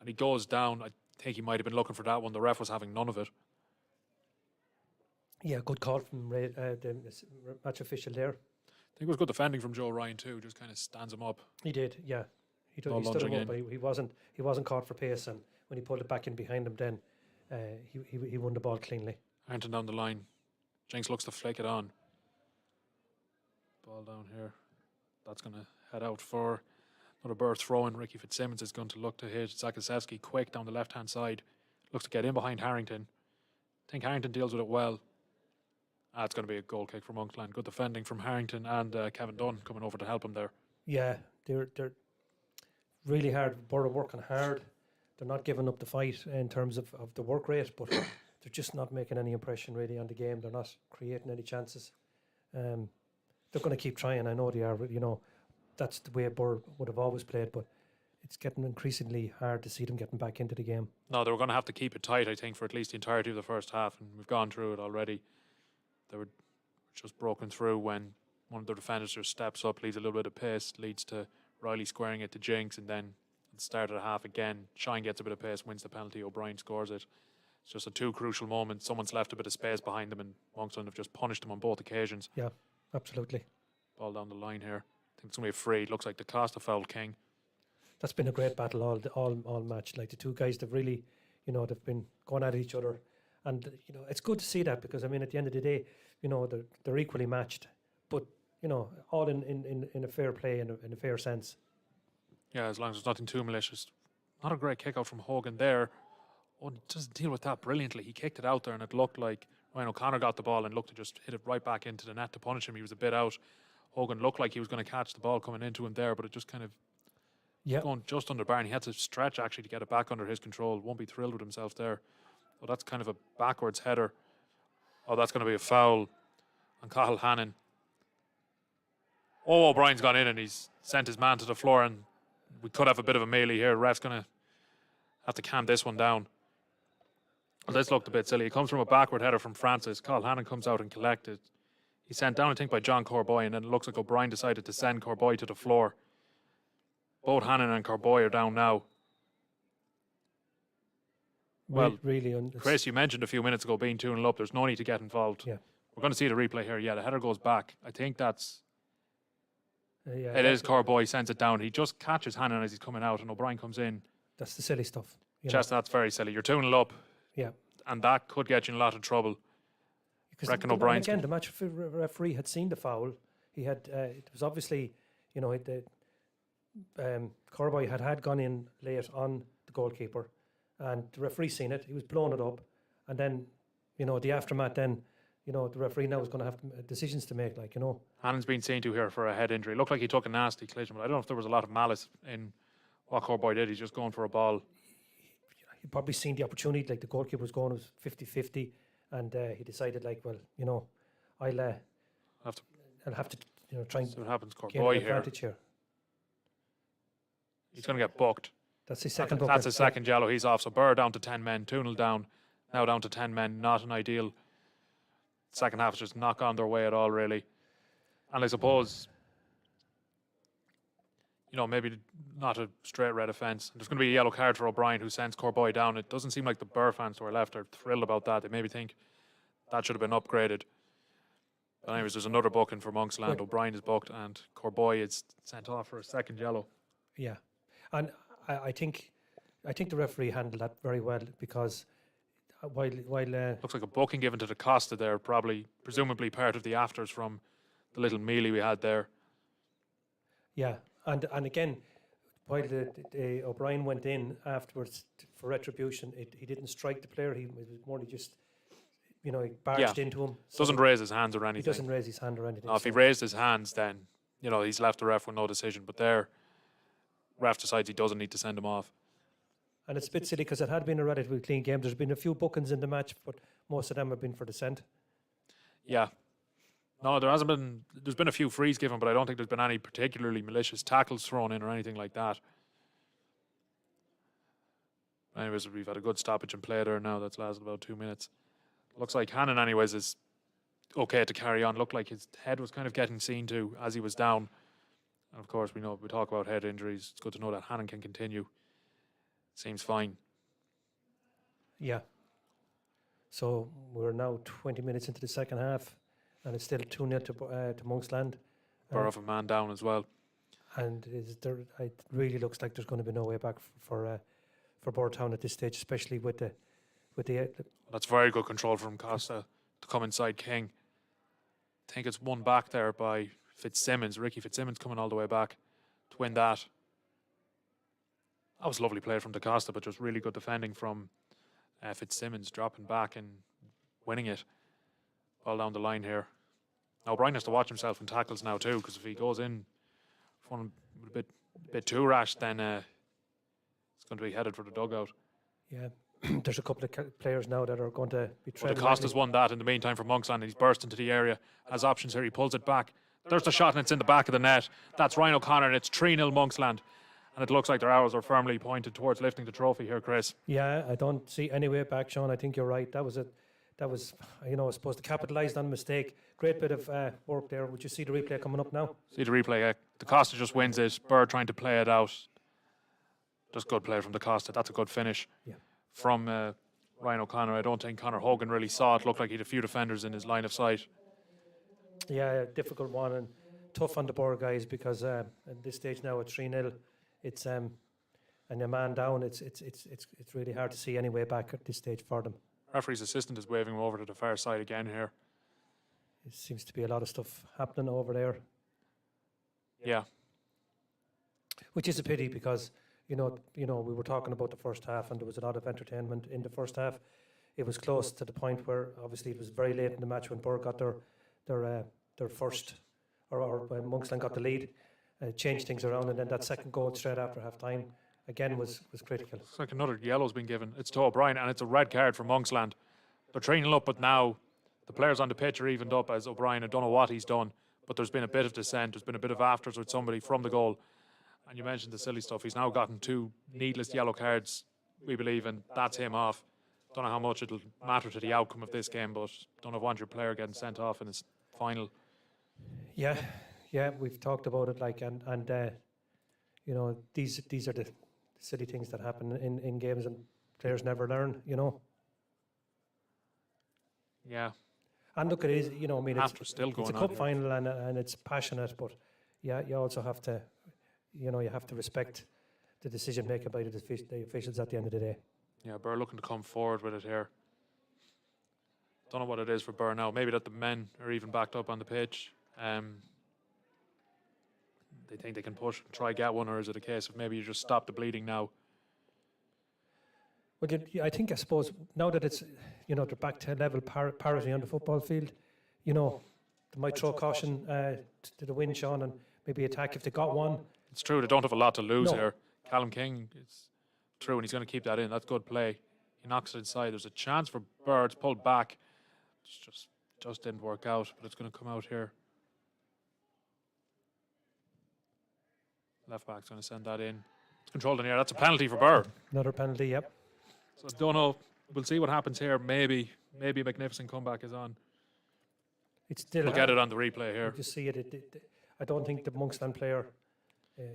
A: And he goes down. I think he might have been looking for that one. The ref was having none of it.
B: Yeah, good call from the match official there.
A: I think it was good defending from Joe Ryan too. Just kind of stands him up.
B: He did, yeah. He stood him up, but he wasn't caught for pace, and when he pulled it back in behind him, then he won the ball cleanly.
A: Harrington down the line. Jinx looks to flick it on. Ball down here. That's going to head out for another Birr throw in. Ricky Fitzsimmons is going to look to hit Zakasevsky quick down the left-hand side. Looks to get in behind Harrington. I think Harrington deals with it well. It's going to be a goal kick for Monksland. Good defending from Harrington and Kevin Dunn coming over to help him there.
B: Yeah, they're really hard. Birr working hard. They're not giving up the fight in terms of the work rate, but they're just not making any impression really on the game. They're not creating any chances. They're going to keep trying. I know they are. That's the way Birr would have always played, but it's getting increasingly hard to see them getting back into the game.
A: No, they were going to have to keep it tight, I think, for at least the entirety of the first half, and we've gone through it already. They were just broken through when one of the defenders just steps up, leaves a little bit of pace, leads to Riley squaring it to Jinx, and then at the start of the half again, Shine gets a bit of pace, wins the penalty, O'Brien scores it. It's just a two crucial moments. Someone's left a bit of space behind them, and Monksland have just punished them on both occasions.
B: Yeah, absolutely.
A: Ball down the line here. I think it's going to be a free. It looks like the Costa foul king.
B: That's been a great battle all match. Like, the two guys that really, they've been going at each other, and it's good to see that, because I mean, at the end of the day, they're equally matched, but all in a fair play, in a fair sense.
A: Yeah, as long as there's nothing too malicious. Not a great kick out from Hogan there. Oh, he doesn't deal with that brilliantly. He kicked it out there, and it looked like Ryan O'Connor got the ball and looked to just hit it right back into the net to punish him. He was a bit out. Hogan looked like he was going to catch the ball coming into him there, but it just kind of going just under bar. And he had to stretch actually to get it back under his control. Won't be thrilled with himself there. Oh, that's kind of a backwards header. Oh, that's going to be a foul on Cathal Hannon. Oh, O'Brien's gone in and he's sent his man to the floor, and we could have a bit of a melee here. Ref's going to have to calm this one down. Well, this looked a bit silly. It comes from a backward header from Francis. Cathal Hannon comes out and collected. He's sent down, I think, by John Corboy, and then it looks like O'Brien decided to send Corboy to the floor. Both Hannon and Corboy are down now. Well,
B: really,
A: Chris, you mentioned a few minutes ago being 2-0 up. There's no need to get involved.
B: Yeah.
A: We're going to see the replay here. Yeah, the header goes back. I think that's...
B: yeah,
A: it is Corboy, sends it down. He just catches Hannon as he's coming out, and O'Brien comes in.
B: That's the silly stuff.
A: That's very silly. You're 2-0 up.
B: Yeah.
A: And that could get you in a lot of trouble.
B: Because
A: O'Brien's
B: again, the match referee had seen the foul. He had it was obviously, Corboy had gone in late on the goalkeeper, and the referee seen it. He was blowing it up, and then the aftermath. Then the referee now is going to have decisions to make.
A: Hannon's been seen to here for a head injury. Looked like he took a nasty collision, but I don't know if there was a lot of malice in what Corboy did. He's just going for a ball.
B: He probably seen the opportunity. Like, the goalkeeper was going, it was 50-50. And he decided, I'll have to try and
A: see what happens.
B: gain
A: Corboy
B: an advantage here.
A: He's going to get booked.
B: That's his second.
A: That's his second yellow. He's off. So Birr down to 10 men, 2-0 down. Now down to 10 men. Not an ideal second half. Is just not gone their way at all, really. And I suppose maybe not a straight red offence. There's going to be a yellow card for O'Brien, who sends Corboy down. It doesn't seem like the Birr fans to our left are thrilled about that. They maybe think that should have been upgraded. But anyways, there's another booking for Monksland. O'Brien is booked and Corboy is sent off for a second yellow.
B: Yeah, and I think the referee handled that very well, because while
A: Looks like a booking given to the Costa there, presumably part of the afters from the little melee we had there.
B: yeah, and again, while the O'Brien went in afterwards for retribution, he didn't strike the player. He was more just, he barged into him.
A: Doesn't raise his hands or anything.
B: He doesn't raise his hand or anything.
A: No, if he raised his hands, then he's left the ref with no decision. But there, ref decides he doesn't need to send him off.
B: And it's a bit silly because it had been a relatively clean game. There's been a few bookings in the match, but most of them have been for dissent.
A: Yeah. No, there's been a few frees given, but I don't think there's been any particularly malicious tackles thrown in or anything like that. Anyways, we've had a good stoppage in play there now. That's lasted about 2 minutes. Looks like Hannon, anyways, is okay to carry on. Looked like his head was kind of getting seen to as he was down. And of course, we talk about head injuries. It's good to know that Hannon can continue. Seems fine.
B: Yeah. So we're now 20 minutes into the second half, and it's still 2-0 to Monksland.
A: Birr of a man down as well.
B: And it really looks like there's going to be no way back for Birr Town at this stage, especially with the.
A: That's very good control from Costa to come inside King. I think it's won back there by Fitzsimmons. Ricky Fitzsimmons coming all the way back to win that. That was lovely play from DaCosta, but just really good defending from Fitzsimmons, dropping back and winning it all down the line here. Now O'Brien has to watch himself in tackles now too, because if he goes in for one a bit too rash, then it's going to be headed for the dugout.
B: Yeah, there's a couple of players now that are going to be treading.
A: DaCosta's won that in the meantime for Monksland, and he's burst into the area. Has options here, he pulls it back. There's the shot and it's in the back of the net. That's Ryan O'Connor, and it's 3-0 Monksland. And it looks like their arrows are firmly pointed towards lifting the trophy here, Chris.
B: Yeah, I don't see any way back, Sean. I think you're right. That was I suppose to capitalise on a mistake. Great bit of work there. Would you see the replay coming up now?
A: See the replay. DaCosta just wins it. Birr trying to play it out. Just good play from DaCosta. That's a good finish from Ryan O'Connor. I don't think Conor Hogan really saw it. Looked like he had a few defenders in his line of sight.
B: Yeah, difficult one and tough on the Birr guys, because at this stage now at 3-0, it's and a man down. It's really hard to see any way back at this stage for them.
A: Referee's assistant is waving him over to the far side again here.
B: It seems to be a lot of stuff happening over there.
A: Yeah.
B: Which is a pity, because we were talking about the first half and there was a lot of entertainment in the first half. It was close to the point where obviously it was very late in the match when Birr got their first, or when Monksland got the lead. Changed things around, and then that second goal straight after half time again was critical.
A: Looks like another yellow's been given. It's to O'Brien, and it's a red card for Monksland. They're 3-0 up, but now the players on the pitch are evened up, as O'Brien, I don't know what he's done, but there's been a bit of dissent. There's been a bit of afters with somebody from the goal. And you mentioned the silly stuff. He's now gotten 2 needless yellow cards, we believe, and that's him off. Don't know how much it'll matter to the outcome of this game, but don't want your player getting sent off in his final. Yeah, we've talked about it, these are the silly things that happen in games, and players never learn, Yeah.
B: And look, it is, it's a cup final and it's passionate, but yeah, you also have to, you have to respect the decision maker by the officials at the end of the day.
A: Yeah, Birr looking to come forward with it here. Don't know what it is for Birr now. Maybe that the men are even backed up on the pitch. They think they can push and try get one, or is it a case of maybe you just stop the bleeding now?
B: Well, I suppose now that it's, they're back to level parity on the football field, they might throw caution to the wind, Sean, and maybe attack if they got one.
A: It's true, they don't have a lot to lose here. Callum King, it's true, and he's going to keep that in. That's good play. He knocks it inside. There's a chance for Birr to pull back. It's just didn't work out, but it's going to come out here. Left back's going to send that in. It's controlled in the air. That's a penalty for Birr.
B: Another penalty, yep.
A: So I don't know. We'll see what happens here. Maybe a magnificent comeback is on.
B: It's still.
A: We'll get it on the replay here.
B: You see it. I don't think the Monksland player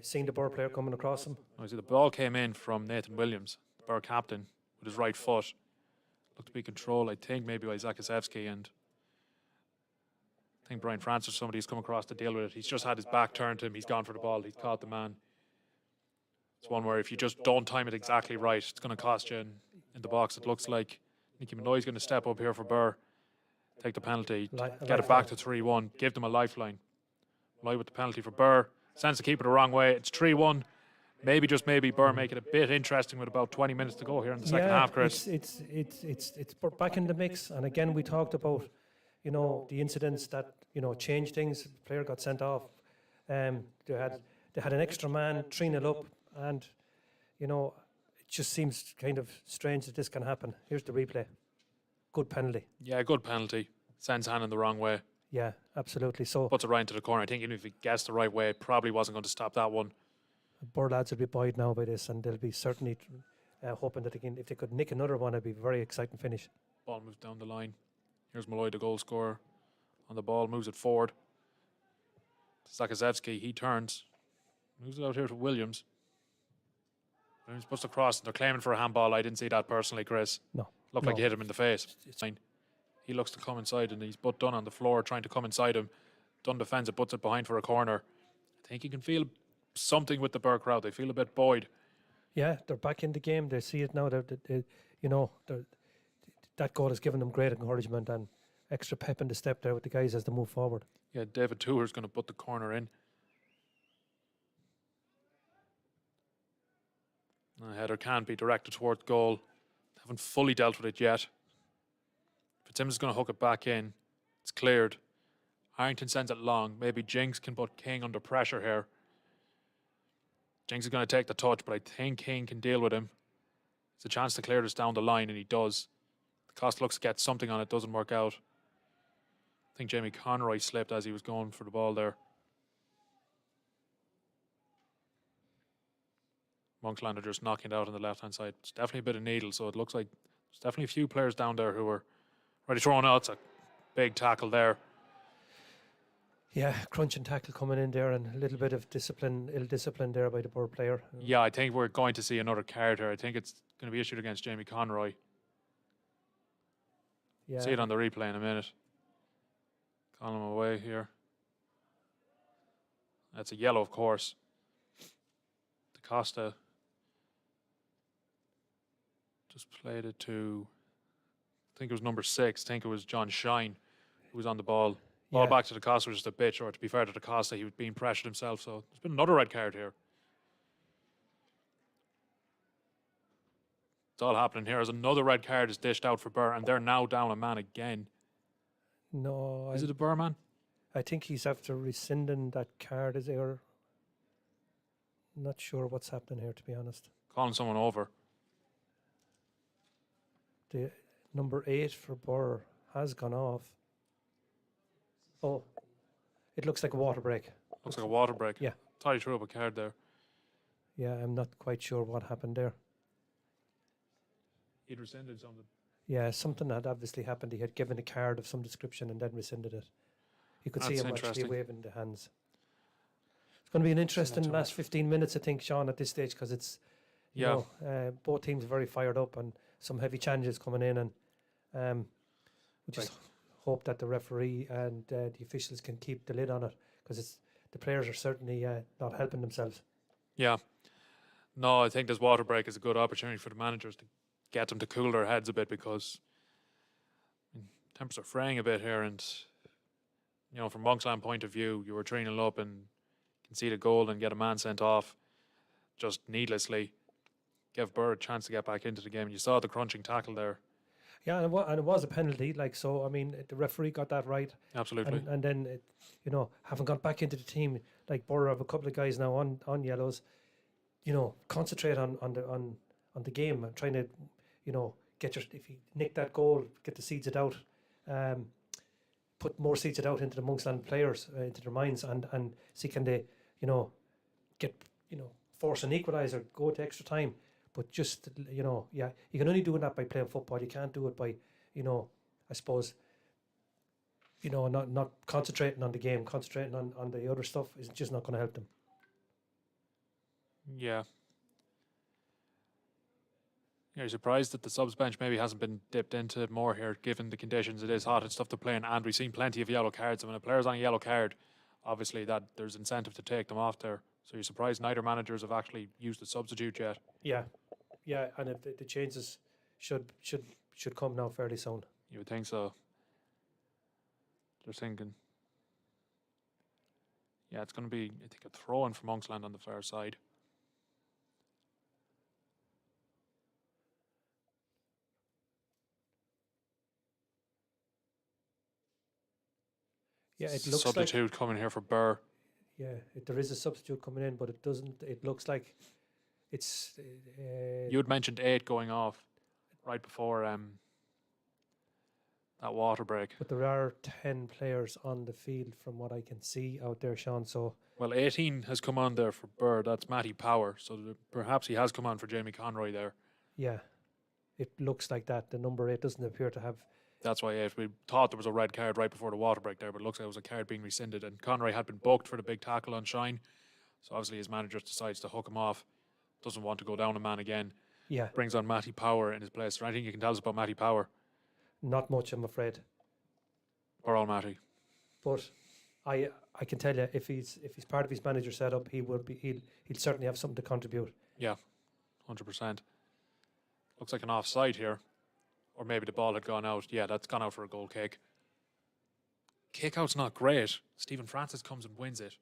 B: seen the Birr player coming across him.
A: I see the ball came in from Nathan Williams, Birr captain, with his right foot. Looked to be controlled, I think, maybe by Zakasevsky, and I think Brian Francis, somebody's come across to deal with it. He's just had his back turned to him. He's gone for the ball. He's caught the man. It's one where if you just don't time it exactly right, it's going to cost you in the box. It looks like Nicky Malloy's going to step up here for Birr, take the penalty, get it back to 3-1, give them a lifeline. Malloy with the penalty for Birr. Sends the keeper the wrong way. It's 3-1. Maybe, just maybe, Birr make it a bit interesting with about 20 minutes to go here in the second half, Chris.
B: It's back in the mix. And again, we talked about, the incidents that, changed things. The player got sent off. They had an extra man, 3-0 up. And, it just seems kind of strange that this can happen. Here's the replay. Good penalty.
A: Yeah, good penalty. Sends Hannon the wrong way.
B: Yeah, absolutely. So
A: puts it right into the corner. I think even if he guessed the right way, it probably wasn't going to stop that one.
B: Birr lads will be buoyed now by this, and they'll be certainly hoping that if they could nick another one, it'd be a very exciting finish.
A: Ball moves down the line. Here's Malloy, the goal scorer, on the ball, moves it forward. Zakazevsky, he turns, moves it out here to Williams. Williams puts it across, and they're claiming for a handball. I didn't see that personally, Chris.
B: No.
A: Looked like he hit him in the face. It's fine. He looks to come inside, and he's put Dunn on the floor trying to come inside him. Dunn defends it, puts it behind for a corner. I think you can feel something with the Birr crowd. They feel a bit buoyed.
B: Yeah, they're back in the game. They see it now. That goal has given them great encouragement and extra pep in the step there with the guys as they move forward.
A: Yeah, David Tuher's going to put the corner in. The header can't be directed towards goal. Haven't fully dealt with it yet. Fitzsimmons is going to hook it back in. It's cleared. Harrington sends it long. Maybe Jinx can put King under pressure here. Jinx is going to take the touch, but I think King can deal with him. It's a chance to clear this down the line, and he does. The Cost looks to get something on it, doesn't work out. I think Jamie Conroy slipped as he was going for the ball there. Monksland are just knocking it out on the left-hand side. It's definitely a bit of needle, so it looks like there's definitely a few players down there who are ready to throw out. It's a big tackle there.
B: Yeah, crunch and tackle coming in there, and a little bit of ill discipline there by the Birr player.
A: Yeah, I think we're going to see another card here. I think it's going to be issued against Jamie Conroy.
B: Yeah.
A: See it on the replay in a minute. Call him away here. That's a yellow, of course. DaCosta just played it to, I think it was number 6. I think it was John Shine who was on the ball. Ball back to DaCosta was just a bit short. To be fair to DaCosta, he was being pressured himself. So there's been another red card here. It's all happening here as another red card is dished out for Birr, and they're now down a man again.
B: No.
A: Is it a Birr man?
B: I think he's after rescinding that card. Is there? Not sure what's happening here, to be honest.
A: Calling someone over.
B: The number 8 for Birr has gone off. Oh, it looks like a water break.
A: Looks like a water break.
B: Yeah.
A: Thought he threw up a card there.
B: Yeah, I'm not quite sure what happened there.
A: He'd rescinded something.
B: Yeah, something had obviously happened. He had given a card of some description and then rescinded it. You could see him actually waving the hands. It's going to be an interesting last 15 minutes, I think, Sean, at this stage, because it's, you know, both teams are very fired up and some heavy challenges coming in, and we just hope that the referee and the officials can keep the lid on it, because the players are certainly not helping themselves. Yeah.
A: No, I think this water break is a good opportunity for the managers to get them to cool their heads a bit, because temps are fraying a bit here, and you know, from Monksland point of view, you were 3-0 up and concede a goal and get a man sent off just needlessly. Give Birr a chance to get back into the game. And you saw the crunching tackle there.
B: Yeah, and it was a penalty. Like, so, I mean, the referee got that right.
A: Absolutely.
B: And then, you know, having got back into the team, like Birr have a couple of guys now on yellows. You know, concentrate on the game and trying to, you know, if you nick that goal, get the seeds it out. Put more seeds it out into the Monksland players, into their minds, and see can they, you know, force an equaliser, go to extra time. But just, you know, you can only do that by playing football. You can't do it by, you know, I suppose, you know, not concentrating on the game, concentrating on the other stuff is just not going to help them.
A: Yeah. Yeah, you're surprised that the subs bench maybe hasn't been dipped into more here, given the conditions. It is hot, it's tough to play in, and we've seen plenty of yellow cards. And when a player's on a yellow card, obviously that there's incentive to take them off there. So you're surprised neither managers have actually used the substitute yet.
B: Yeah, yeah, and if the changes should come now fairly soon.
A: You would think so. They're thinking. Yeah, it's going to be, I think, a throw in from Monksland on the far side.
B: Yeah, it looks
A: Substitute coming here for Birr.
B: Yeah, there is a substitute coming in, but it doesn't. It looks like it's.
A: You had mentioned 8 going off right before that water break.
B: But there are 10 players on the field from what I can see out there, Sean. So
A: Well, 18 has come on there for Birr. That's Matty Power. So perhaps he has come on for Jamie Conroy there.
B: yeah, it looks like that. The number 8 doesn't appear to have.
A: That's why if we thought there was a red card right before the water break there, but it looks like it was a card being rescinded. And Conroy had been booked for the big tackle on Shine. So obviously his manager decides to hook him off. Doesn't want to go down a man again.
B: Yeah,
A: Brings on Matty Power in his place. Is there anything you can tell us about Matty Power?
B: not much, I'm afraid.
A: Or all Matty?
B: But I can tell you, if he's part of his manager setup, he'll certainly have something to contribute.
A: Yeah, 100%. Looks like an offside here. Or maybe the ball had gone out. Yeah, that's gone out for a goal kick. Kick out's not great. Stephen Francis comes and wins it.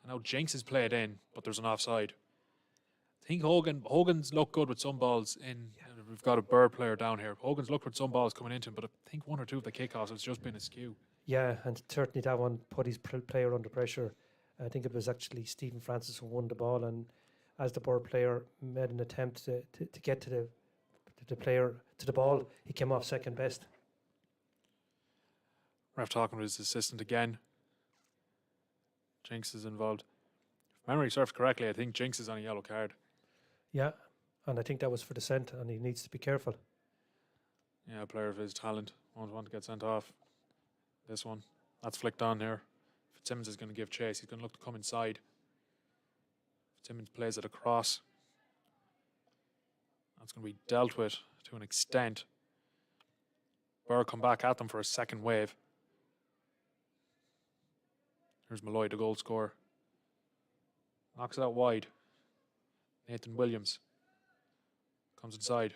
A: And now Jinx is played in, but there's an offside. I think Hogan's looked good with some balls in. We've got a Birr player down here. Hogan's looked with some balls coming into him, but I think 1 or 2 of the kickoffs has just been askew.
B: Yeah, and certainly that one put his player under pressure. I think it was actually Stephen Francis who won the ball, and as the Birr player made an attempt to get to the ball, he came off second best.
A: Ref talking with his assistant again. Jinx is involved. If memory serves correctly, I think Jinx is on a yellow card.
B: Yeah, and I think that was for dissent, and he needs to be careful.
A: Yeah, a player of his talent won't want to get sent off. This one, that's flicked on here. Fitzsimmons is going to give chase. He's going to look to come inside. Fitzsimmons plays it across. That's going to be dealt with to an extent. Birr come back at them for a second wave. Here's Malloy, the goal scorer. Knocks it out wide. Nathan Williams comes inside.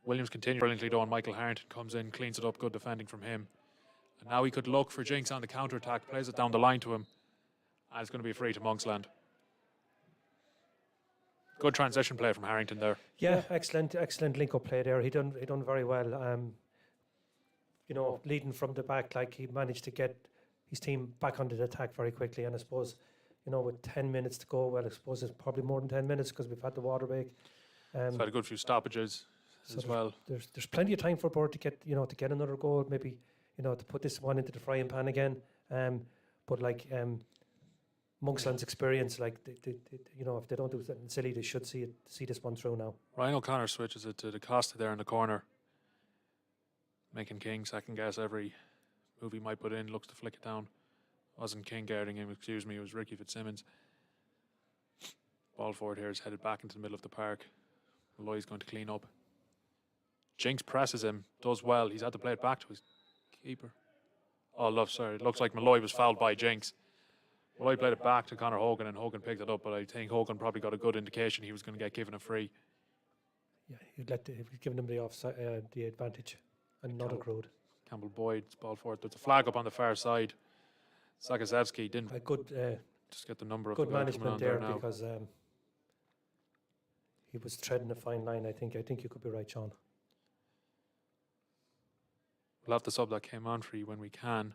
A: Williams continues brilliantly though, and Michael Harrington comes in, cleans it up, good defending from him. And now he could look for Jinx on the counter-attack, plays it down the line to him. And it's going to be a free to Monksland. Good transition play from Harrington there.
B: Yeah, excellent link-up play there. He done very well. Leading from the back, like he managed to get his team back onto the attack very quickly. And I suppose, with 10 minutes to go, well, I suppose it's probably more than 10 minutes because we've had the water break.
A: It's had a good few stoppages as well.
B: There's plenty of time for Birr to get another goal, maybe to put this one into the frying pan again. But Monksland's experience, if they don't do something silly, they should see this one through now.
A: Ryan O'Connor switches it to the Costa there in the corner, making King second guess every move he might put in. Looks to flick it down. Wasn't King guarding him, excuse me, it was Ricky Fitzsimmons. Ball forward here is headed back into the middle of the park. Malloy's going to clean up. Jinx presses him, does well. He's had to play it back to his keeper. It looks like Malloy was fouled by Jinx. Malloy played it back to Conor Hogan, and Hogan picked it up, but I think Hogan probably got a good indication he was going to get given a free.
B: Yeah, he'd given him the offside, the advantage, and not accrued.
A: Campbell Boyd's ball forward. There's a flag up on the far side. Sakaszewski didn't
B: A good
A: just get the number of
B: good
A: the guy coming
B: management
A: on
B: there
A: now.
B: because he was treading a fine line. I think you could be right, Sean.
A: We'll have the sub that came on for you when we can.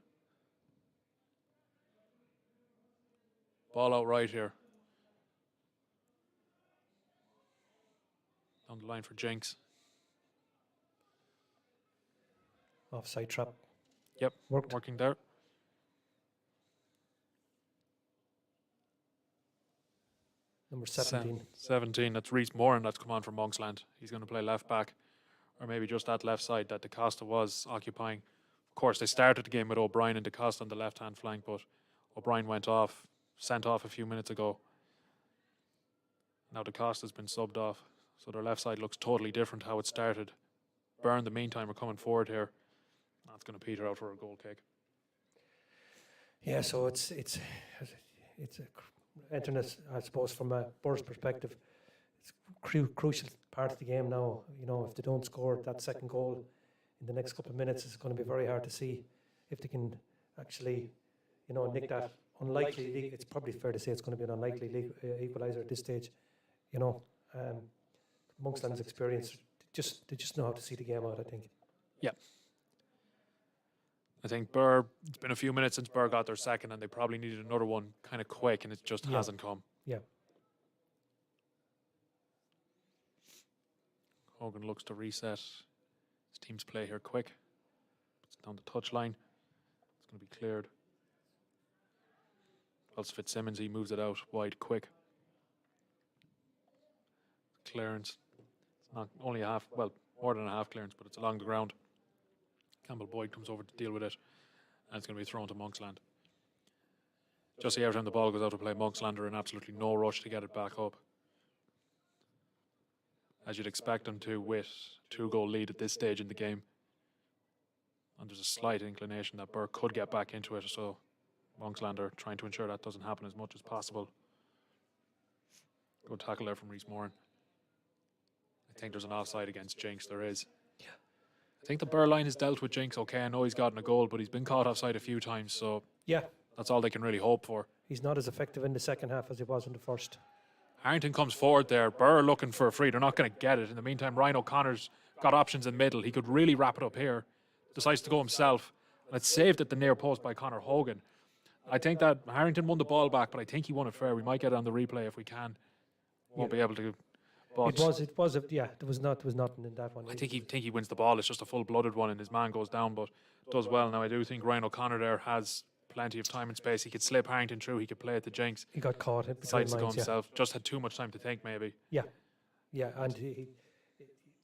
A: Ball out right here. Down the line for Jinx.
B: Offside trap.
A: Yep,
B: Worked.
A: working there.
B: Number 17.
A: 17, that's Reese Moran that's come on from Monksland. He's going to play left back, or maybe just that left side that DaCosta was occupying. Of course, they started the game with O'Brien and DaCosta on the left-hand flank, but O'Brien sent off a few minutes ago. Now DaCosta's been subbed off, so their left side looks totally different how it started. Birr, in the meantime, are coming forward here. That's going to peter out for a goal kick.
B: Yeah, so it's entering us, I suppose, from a Birr's perspective. It's crucial part of the game now. You know, if they don't score that second goal in the next couple of minutes, it's going to be very hard to see if they can actually, you know, nick that unlikely league. It's probably fair to say it's going to be an unlikely league equaliser at this stage. You know, Monksland's experience, they just know how to see the game out, I think.
A: Yeah. I think Birr, it's been a few minutes since Birr got their second, and they probably needed another one kind of quick, and it just hasn't come.
B: Yeah.
A: Hogan looks to reset his team's play here quick. It's down the touch line. It's going to be cleared. Else Fitzsimmons, he moves it out wide quick. Clearance. It's not only a half, well, more than a half clearance, but it's along the ground. Campbell Boyd comes over to deal with it, and it's going to be thrown to Monksland. Just every time the ball goes out to play, Monksland are in absolutely no rush to get it back up, as you'd expect them to with 2-goal lead at this stage in the game. And there's a slight inclination that Birr could get back into it, so Monksland are trying to ensure that doesn't happen as much as possible. Good tackle there from Rhys Moran. I think there's an offside against Jinx. There is. I think the Birr line has dealt with Jinx okay. I know he's gotten a goal, but he's been caught offside a few times, so
B: yeah,
A: that's all they can really hope for.
B: He's not as effective in the second half as he was in the first.
A: Harrington comes forward there. Birr looking for a free. They're not going to get it. In the meantime, Ryan O'Connor's got options in middle. He could really wrap it up here. Decides to go himself. And it's saved at the near post by Conor Hogan. I think that Harrington won the ball back, but I think he won it fair. We might get it on the replay if we can. Won't be able to. But
B: it was there was nothing in that one.
A: I think he wins the ball. It's just a full-blooded one, and his man goes down, but does well. Now I do think Ryan O'Connor there has plenty of time and space. He could slip Harrington through. He could play at the Jinx.
B: He got caught.
A: Decides to go himself. Just had too much time to think, maybe.
B: Yeah, and he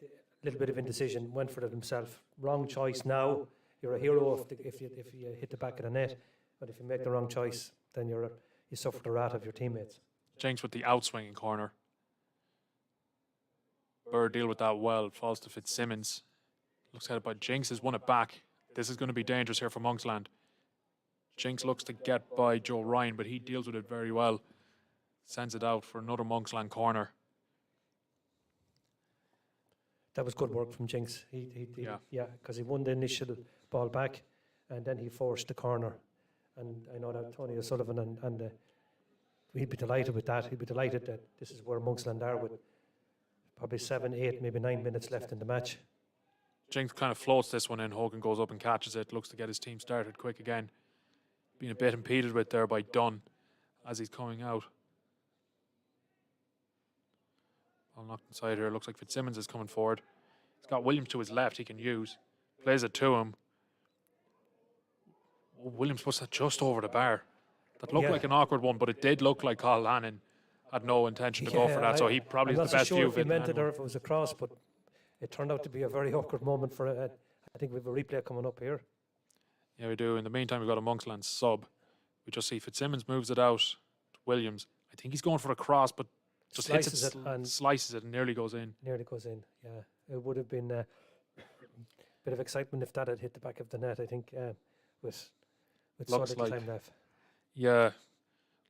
B: a little bit of indecision. Went for it himself. Wrong choice. Now you're a hero if you hit the back of the net, but if you make the wrong choice, then you suffer the wrath of your teammates.
A: Jinx with the outswinging corner. Birr deal with that well. Falls to Fitzsimmons. Looks at it, but Jinx has won it back. This is going to be dangerous here for Monksland. Jinx looks to get by Joe Ryan, but he deals with it very well. Sends it out for another Monksland corner.
B: That was good work from Jinx. Yeah, because he won the initial ball back, and then he forced the corner. And I know that Tony O'Sullivan and he'd be delighted with that. He'd be delighted that this is where Monksland are with probably 7, 8, maybe 9 minutes left in the match.
A: Jinx kind of floats this one in. Hogan goes up and catches it. Looks to get his team started quick again. Being a bit impeded with there by Dunn as he's coming out. Ball knocked inside here. Looks like Fitzsimmons is coming forward. He's got Williams to his left he can use. Plays it to him. Oh, Williams puts that just over the bar. That looked like an awkward one, but it did look like Carl Lannon had no intention to go for that, so he probably is the best view of it.
B: I'm not sure if he meant it or if it was a cross, but it turned out to be a very awkward moment for it. I think we have a replay coming up here.
A: Yeah, we do. In the meantime, we've got a Monksland sub. We just see Fitzsimmons moves it out to Williams. I think he's going for a cross, but just
B: slices
A: hits it and slices it and nearly goes in.
B: Nearly goes in, yeah. It would have been a bit of excitement if that had hit the back of the net, I think, with so little time left.
A: Yeah.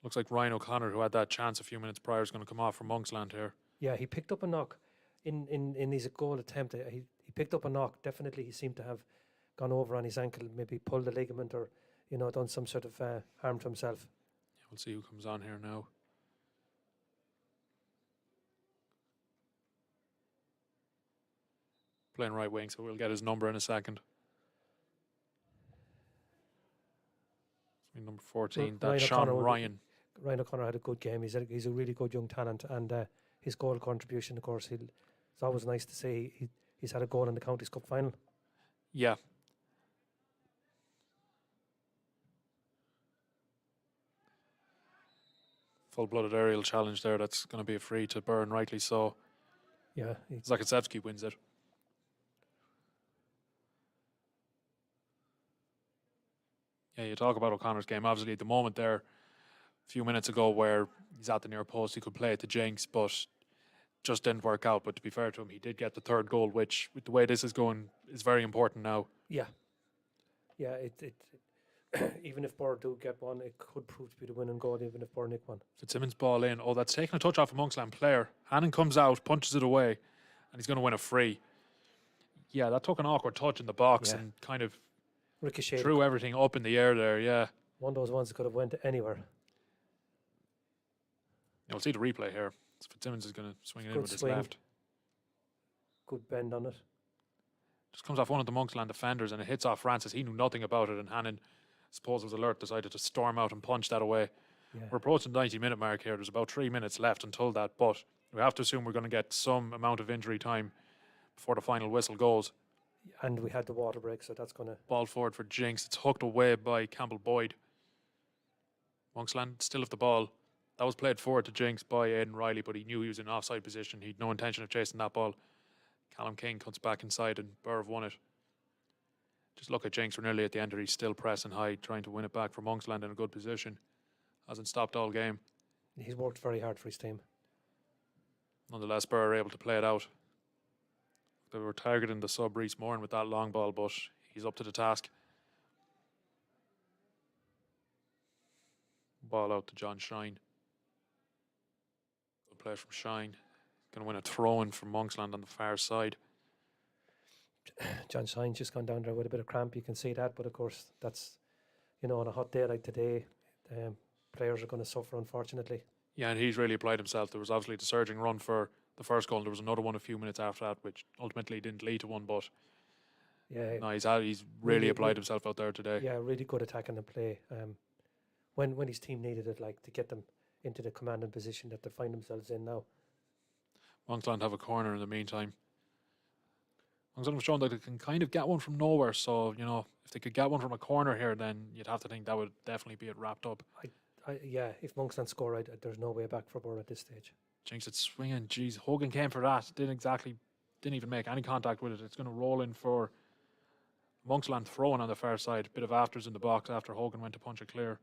A: Looks like Ryan O'Connor, who had that chance a few minutes prior, is going to come off from Monksland here.
B: Yeah, he picked up a knock in his goal attempt. He picked up a knock. Definitely, he seemed to have gone over on his ankle, maybe pulled the ligament or, done some sort of harm to himself.
A: Yeah, we'll see who comes on here now. Playing right wing, so we'll get his number in a second. Number 14, that's Sean Ryan.
B: Ryan O'Connor had a good game. He's a really good young talent, and his goal contribution, of course, it's always nice to say he's had a goal in the Counties Cup final.
A: Yeah. Full-blooded aerial challenge there. That's going to be a free to Birr, rightly so.
B: Yeah.
A: Zakasevsky wins it. Yeah, you talk about O'Connor's game. Obviously, at the moment there, few minutes ago where he's at the near post. He could play it to Jinx, but just didn't work out. But to be fair to him, he did get the third goal, which, with the way this is going, is very important now.
B: Yeah. Even if Birr do get one, it could prove to be the winning goal, even if Birr nick one.
A: Fitzsimmons ball in. Oh, that's taking a touch off a Monksland player. Hannon comes out, punches it away, and he's going to win a free. Yeah, that took an awkward touch in the box and kind of
B: Ricochet.
A: threw everything up in the air there, yeah.
B: One of those ones that could have went anywhere.
A: You'll see the replay here. Fitzsimmons is going to swing it in with his
B: swing.
A: left.
B: Good bend on it.
A: Just comes off one of the Monksland defenders and it hits off Francis. He knew nothing about it, and Hannon, I suppose was alert, decided to storm out and punch that away.
B: Yeah.
A: We're approaching the 90-minute mark here. There's about 3 minutes left until that, but we have to assume we're going to get some amount of injury time before the final whistle goes.
B: And we had the water break, so that's going to...
A: Ball forward for Jinx. It's hooked away by Campbell Boyd. Monksland still have the ball. That was played forward to Jinx by Aidan Riley, but he knew he was in offside position. He'd no intention of chasing that ball. Callum King cuts back inside and Birr have won it. Just look at Jinx. We're nearly at the end. He's still pressing high, trying to win it back for Monksland in a good position. Hasn't stopped all game.
B: He's worked very hard for his team.
A: Nonetheless, Birr are able to play it out. They were targeting the sub Reese Moran with that long ball, but he's up to the task. Ball out to John Shine. Good play from Shine. Going to win a throw-in from Monksland on the far side.
B: John Shine's just gone down there with a bit of cramp. You can see that, but of course, that's, on a hot day like today, players are going to suffer, unfortunately.
A: Yeah, and he's really applied himself. There was obviously the surging run for the first goal. There was another one a few minutes after that, which ultimately didn't lead to one, but
B: yeah,
A: no, he's really applied himself out there today.
B: Yeah, really good attacking and play. When his team needed it, like to get them into the commanding position that they find themselves in now.
A: Monksland have a corner in the meantime. Monksland have shown that they can kind of get one from nowhere, so, if they could get one from a corner here, then you'd have to think that would definitely be it wrapped up.
B: If Monksland score, there's no way back for Birr at this stage.
A: Jinx, it's swinging. Jeez, Hogan came for that. Didn't even make any contact with it. It's going to roll in for Monksland throwing on the far side. Bit of afters in the box after Hogan went to punch it clear.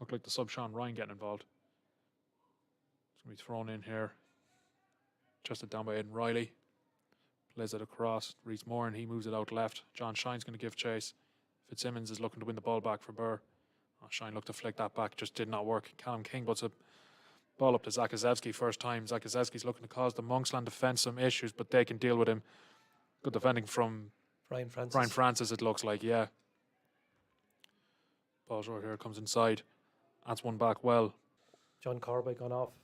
A: Looked like the sub Sean Ryan getting involved. It's going to be thrown in here. Chested down by Aidan Riley. Plays it across. Reese Moran, he moves it out left. John Shine's going to give chase. Fitzsimmons is looking to win the ball back for Birr. Shine looked to flick that back, just did not work. Callum King puts a ball up to Zakazewski first time. Zakazewski's looking to cause the Monksland defence some issues, but they can deal with him. Good defending from
B: Brian
A: Francis, it looks like, yeah. Ball short here, comes inside. That's one back well.
B: John Corby gone off.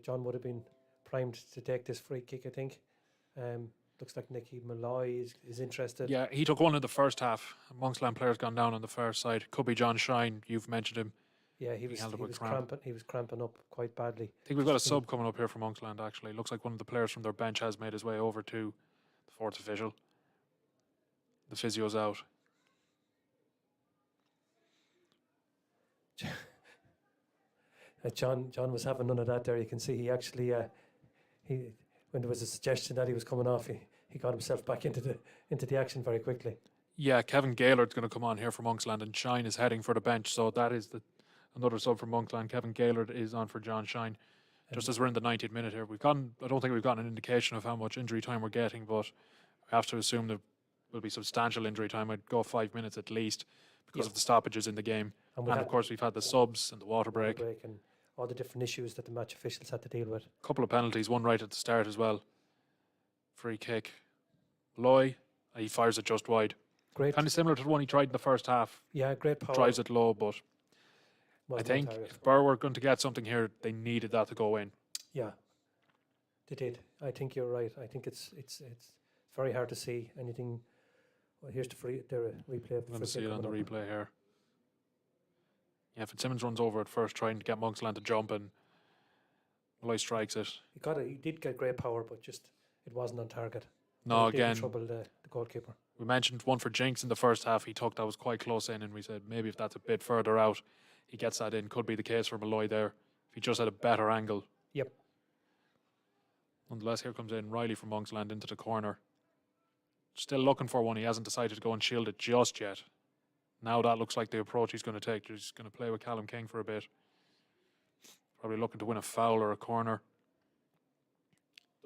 B: John would have been primed to take this free kick, I think. Looks like Nicky Malloy is interested.
A: Yeah, he took one in the first half. Monksland player's gone down on the far side. Could be John Shine. You've mentioned him.
B: Yeah, he was cramping up quite badly.
A: I think we've got a sub coming up here for Monksland, actually. Looks like one of the players from their bench has made his way over to the fourth official. The physio's out.
B: John was having none of that there. You can see he actually, when there was a suggestion that he was coming off, he got himself back into the action very quickly.
A: Yeah, Kevin Gaylord's going to come on here for Monksland, and Shine is heading for the bench. So that is another sub for Monksland. Kevin Gaylord is on for John Shine. Just as we're in the 90th minute here, I don't think we've gotten an indication of how much injury time we're getting, but we have to assume there will be substantial injury time. I'd go 5 minutes at least because of the stoppages in the game. And of course, we've had the subs and the water break.
B: And all the different issues that the match officials had to deal with.
A: A couple of penalties, one right at the start as well. Free kick. Loy, he fires it just wide.
B: Great.
A: Kind of similar to the one he tried in the first half.
B: Yeah, great power.
A: Drives it low, but I think if Birr were going to get something here, they needed that to go in.
B: Yeah, they did. I think you're right. I think it's very hard to see anything. Well, here's the replay.
A: I'm going to see it on the replay here. Yeah, Fitzsimmons runs over at first, trying to get Monksland to jump, and Malloy strikes it.
B: He did get great power, but just it wasn't on target.
A: No,
B: It
A: again,
B: troubled the goalkeeper.
A: We mentioned one for Jinx in the first half. He took that was quite close in, and we said maybe if that's a bit further out, he gets that in. Could be the case for Malloy there if he just had a better angle.
B: Yep.
A: Nonetheless, here comes in Riley from Monksland into the corner. Still looking for one. He hasn't decided to go and shield it just yet. Now that looks like the approach he's going to take. He's going to play with Callum King for a bit. Probably looking to win a foul or a corner.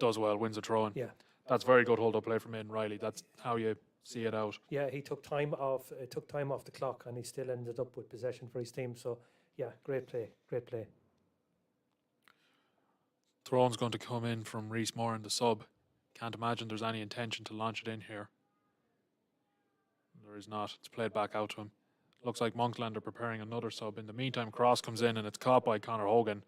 A: Does well, wins a throw-in.
B: Yeah.
A: That's very good hold-up play from Aidan Riley. That's how you see it out.
B: Yeah, he took time off the clock, and he still ended up with possession for his team. So, yeah, great play.
A: Throw-in's going to come in from Reese Moore in the sub. Can't imagine there's any intention to launch it in here. There is not. It's played back out to him. Looks like Monksland are preparing another sub. In the meantime, cross comes in and it's caught by Conor Hogan.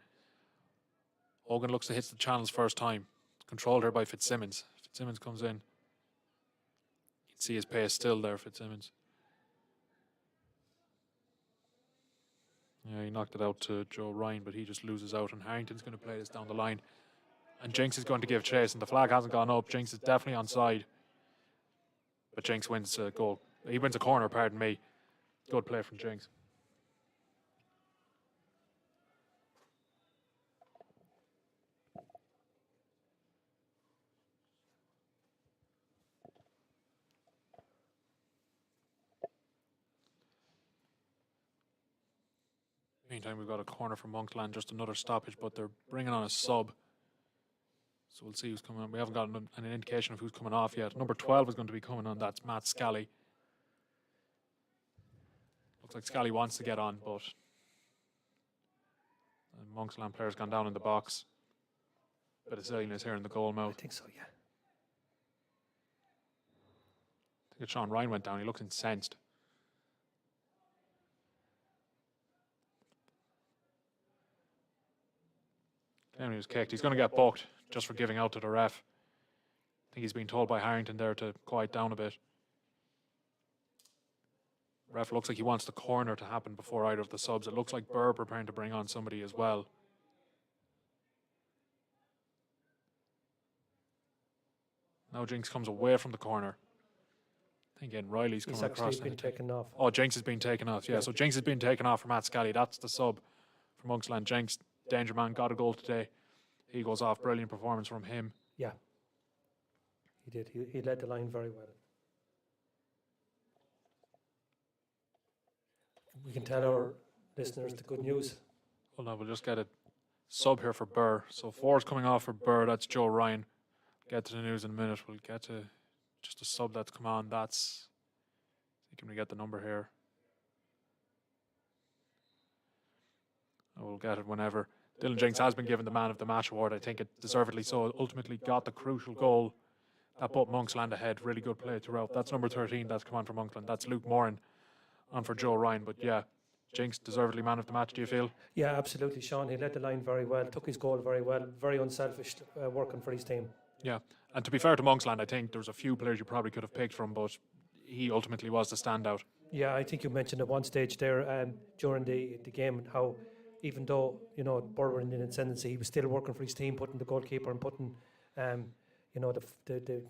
A: Hogan looks to hit the channels first time. Controlled here by Fitzsimmons. Fitzsimmons comes in. You can see his pace still there, Fitzsimmons. Yeah, he knocked it out to Joe Ryan, but he just loses out, and Harrington's going to play this down the line. And Jinx is going to give chase, and the flag hasn't gone up. Jinx is definitely onside. But Jinx wins a goal. He wins a corner, pardon me. Good play from Jinx. Meantime, we've got a corner from Monksland, just another stoppage, but they're bringing on a sub. So we'll see who's coming on. We haven't got an indication of who's coming off yet. Number 12 is going to be coming on. That's Matt Scally. Looks like Scally wants to get on, but Monksland player's gone down in the box. Bit of silliness here in the goal mouth.
B: I think so, yeah.
A: I think Sean Ryan went down. He looks incensed. Then he was kicked. He's going to get booked just for giving out to the ref. I think he's been told by Harrington there to quiet down a bit. Ref looks like he wants the corner to happen before either of the subs. It looks like Birr preparing to bring on somebody as well. Now Jinx comes away from the corner. I think again Riley's coming across.
B: He's actually been taken off.
A: Oh, Jinx has been taken off. Yeah, so Jinx has been taken off for Matt Scally. That's the sub for Monksland. Jinx, danger man, got a goal today. He goes off. Brilliant performance from him.
B: Yeah, he did. He led the line very well. We can tell our listeners the good news.
A: Hold on, we'll just get a sub here for Birr. So 4's coming off for Birr. That's Joe Ryan. Get to the news in a minute. We'll get to just a sub that's come on. That's, can we get the number here? We'll get it whenever. Dylan Jinx has been given the Man of the Match award. I think it deservedly so. Ultimately got the crucial goal that put Monksland ahead. Really good play throughout. That's number 13 that's come on for Monksland. That's Luke Moran on for Joe Ryan. But yeah, Jinx deservedly Man of the Match, do you feel?
B: Yeah, absolutely, Sean. He led the line very well, took his goal very well, very unselfish working for his team.
A: Yeah, and to be fair to Monksland, I think there's a few players you probably could have picked from, but he ultimately was the standout.
B: Yeah, I think you mentioned at one stage there during the game how even though, you know, Birr were in the ascendancy, he was still working for his team, putting the goalkeeper and putting, you know, the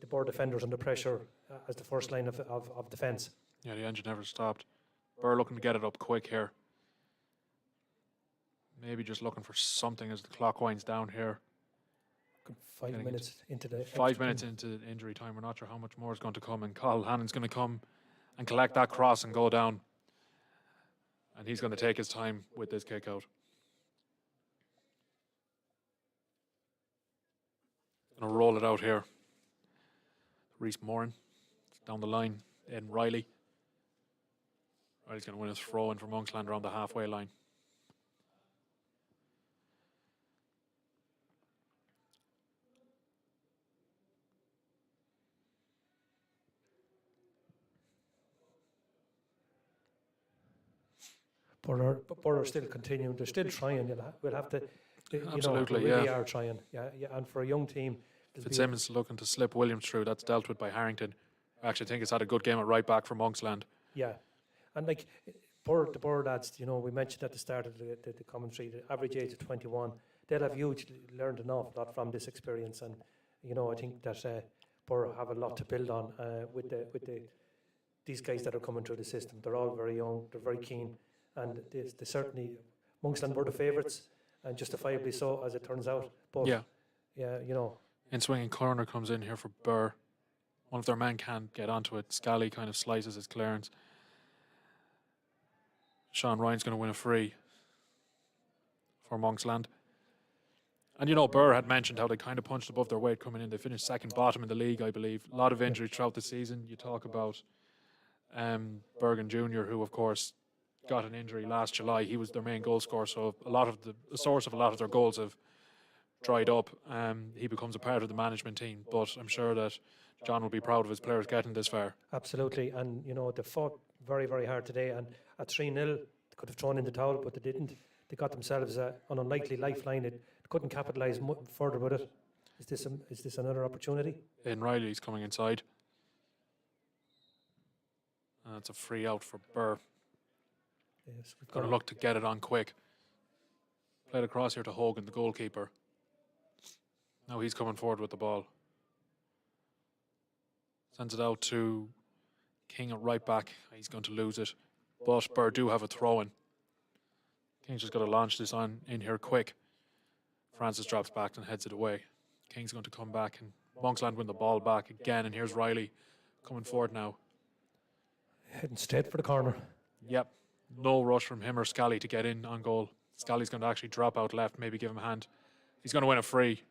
B: Birr defenders under pressure as the first line of defence.
A: Yeah, the engine never stopped. Birr looking to get it up quick here. Maybe just looking for something as the clock winds down here.
B: 5 minutes into the
A: 5 minutes into injury time. We're not sure how much more is going to come, and Cathal Hannon's going to come and collect that cross and go down. And he's going to take his time with this kick out. Going to roll it out here. Reese Moran down the line. Aidan Riley. Riley's going to win his throw in for Monksland around the halfway line.
B: Birr are still continuing. They're still trying. We'll have to.
A: Absolutely,
B: they really are trying. Yeah. And for a young team,
A: Fitzsimmons looking to slip Williams through. That's dealt with by Harrington. I actually think it's had a good game at right back for Monksland.
B: Yeah, and like the Birr lads, you know, we mentioned at the start of the commentary, the average age of 21. They'll have learned an awful lot from this experience, and you know, I think that Birr have a lot to build on with these guys that are coming through the system. They're all very young. They're very keen. And they certainly, Monksland were the favourites, and justifiably so, as it turns out. But yeah, you know.
A: In swinging corner comes in here for Birr. One of their men can't get onto it. Scally kind of slices his clearance. Sean Ryan's going to win a free for Monksland. And, you know, Birr had mentioned how they kind of punched above their weight coming in. They finished second bottom in the league, I believe. A lot of injuries throughout the season. You talk about Bergen Jr., who, of course, got an injury last July. He was their main goal scorer, so the source of a lot of their goals have dried up. He becomes a part of the management team, but I'm sure that John will be proud of his players getting this far.
B: Absolutely, and you know they fought very, very hard today. And at 3-0, they could have thrown in the towel, but they didn't. They got themselves an unlikely lifeline. They couldn't capitalise further with it. Is this another opportunity?
A: Aidan Riley's coming inside. That's a free out for Birr.
B: Yes, we've
A: Got to look to get it on quick. Played across here to Hogan, the goalkeeper. Now he's coming forward with the ball. Sends it out to King at right back. He's going to lose it. But Birr do have a throw in. King's just got to launch this on in here quick. Francis drops back and heads it away. King's going to come back and Monksland win the ball back again. And here's Riley coming forward now.
B: heading straight for the corner.
A: Yep. No rush from him or Scally to get in on goal. Scally's going to actually drop out left, maybe give him a hand. He's going to win a free.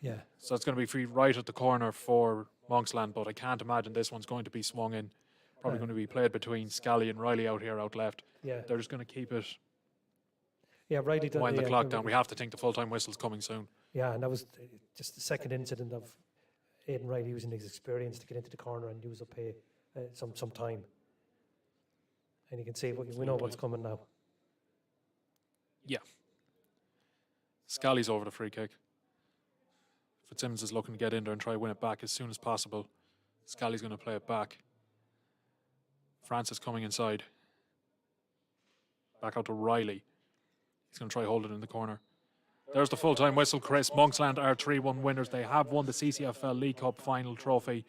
B: Yeah.
A: So it's going to be free right at the corner for Monksland, but I can't imagine this one's going to be swung in. Probably going to be played between Scally and Riley out here, out left.
B: Yeah.
A: They're just going to keep it,
B: Yeah, Riley done.
A: wind the
B: yeah,
A: clock down. We have to think the full-time whistle's coming soon.
B: Yeah, and that was just the second incident of Aidan Riley using his experience to get into the corner and use up some time. And you can see we know what's coming now.
A: Yeah. Scally's over the free kick. Fitzsimmons is looking to get in there and try to win it back as soon as possible. Scally's going to play it back. Francis coming inside. Back out to Riley. He's going to try hold it in the corner. There's the full-time whistle, Chris. Monksland are 3-1 winners. They have won the CCFL League Cup final trophy.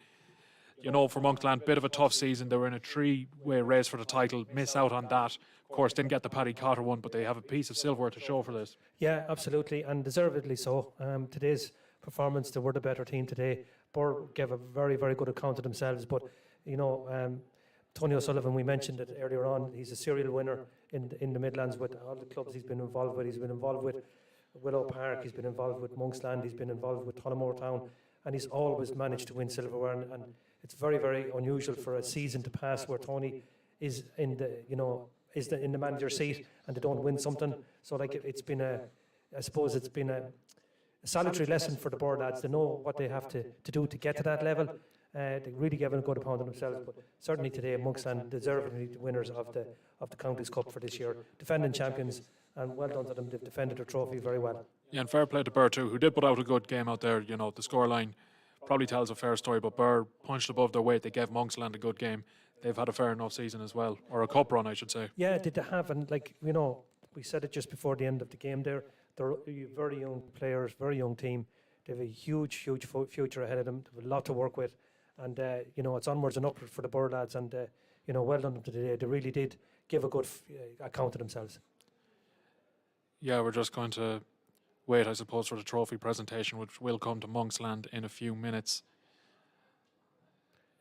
A: You know, for Monksland, bit of a tough season. They were in a three-way race for the title. Miss out on that. Of course, didn't get the Paddy Cotter one, but they have a piece of silverware to show for this.
B: Yeah, absolutely, and deservedly so. Today's performance, they were the better team today. Birr gave a very, very good account of themselves, but, you know, Tony O'Sullivan, we mentioned it earlier on, he's a serial winner in the Midlands with all the clubs he's been involved with. He's been involved with Willow Park, he's been involved with Monksland, he's been involved with Tullamore Town, and he's always managed to win silverware. And it's very, very unusual for a season to pass where Tony is in the, you know, in the manager's seat and they don't win something. So like it's been I suppose it's been a salutary lesson for the Birr lads. They know what they have to do to get to that level. They really gave a good account of themselves, but certainly today Monksland deservedly the winners of the Counties Cup for this year, defending champions, and well done to them. They've defended their trophy very well. Yeah,
A: and fair play to Birr too, who did put out a good game out there. You know, the scoreline probably tells a fair story, but Birr punched above their weight. They gave Monksland a good game. They've had a fair enough season as well, or a cup run, I should say.
B: Yeah, did they have? And like, you know, we said it just before the end of the game there. They're very young players, very young team. They have a huge, huge future ahead of them. They have a lot to work with. And, you know, it's onwards and upwards for the Birr lads. And, you know, well done today. They really did give a good account of themselves.
A: Yeah, we're just going to wait, I suppose, for the trophy presentation, which will come to Monksland in a few minutes.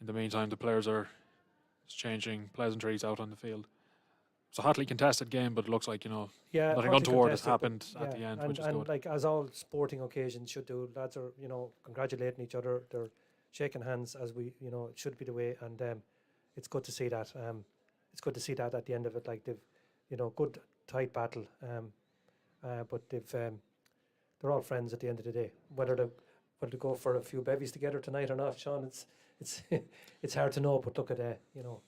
A: In the meantime, the players are changing pleasantries out on the field. It's a hotly contested game, but it looks like, you know, nothing untoward has happened at the end, which is good.
B: And like, as all sporting occasions should do, lads are, you know, congratulating each other. They're shaking hands as we, you know, it should be the way. And it's good to see that. It's good to see that at the end of it. Like, they've, you know, good, tight battle. But they're all friends at the end of the day. Whether to go for a few bevies together tonight or not, Sean, it's it's hard to know. But look at you know,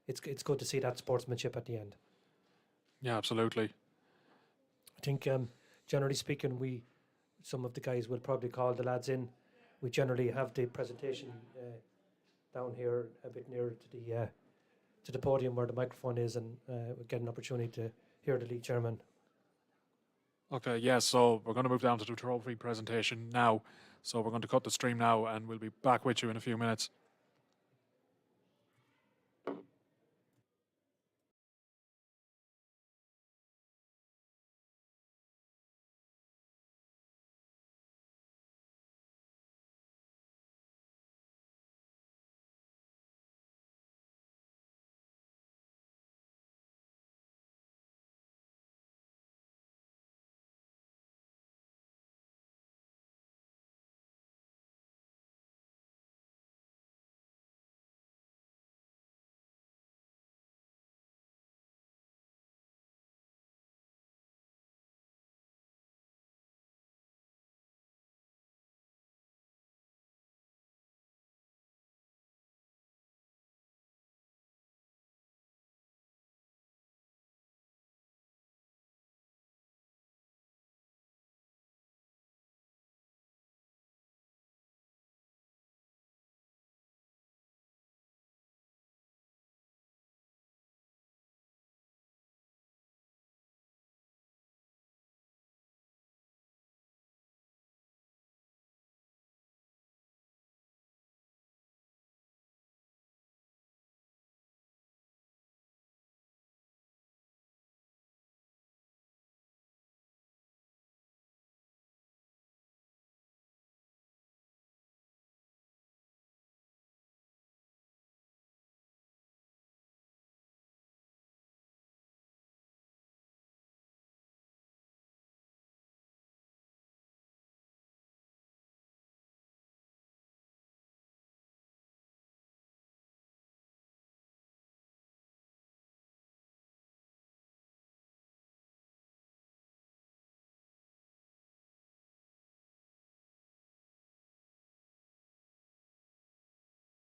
B: it's good to see that sportsmanship at the end.
A: Yeah, absolutely.
B: I think generally speaking, some of the guys will probably call the lads in. We generally have the presentation down here a bit nearer to the podium where the microphone is, and we get an opportunity to hear the league chairman.
A: Okay, yeah, so we're going to move down to the trophy presentation now. So we're going to cut the stream now and we'll be back with you in a few minutes.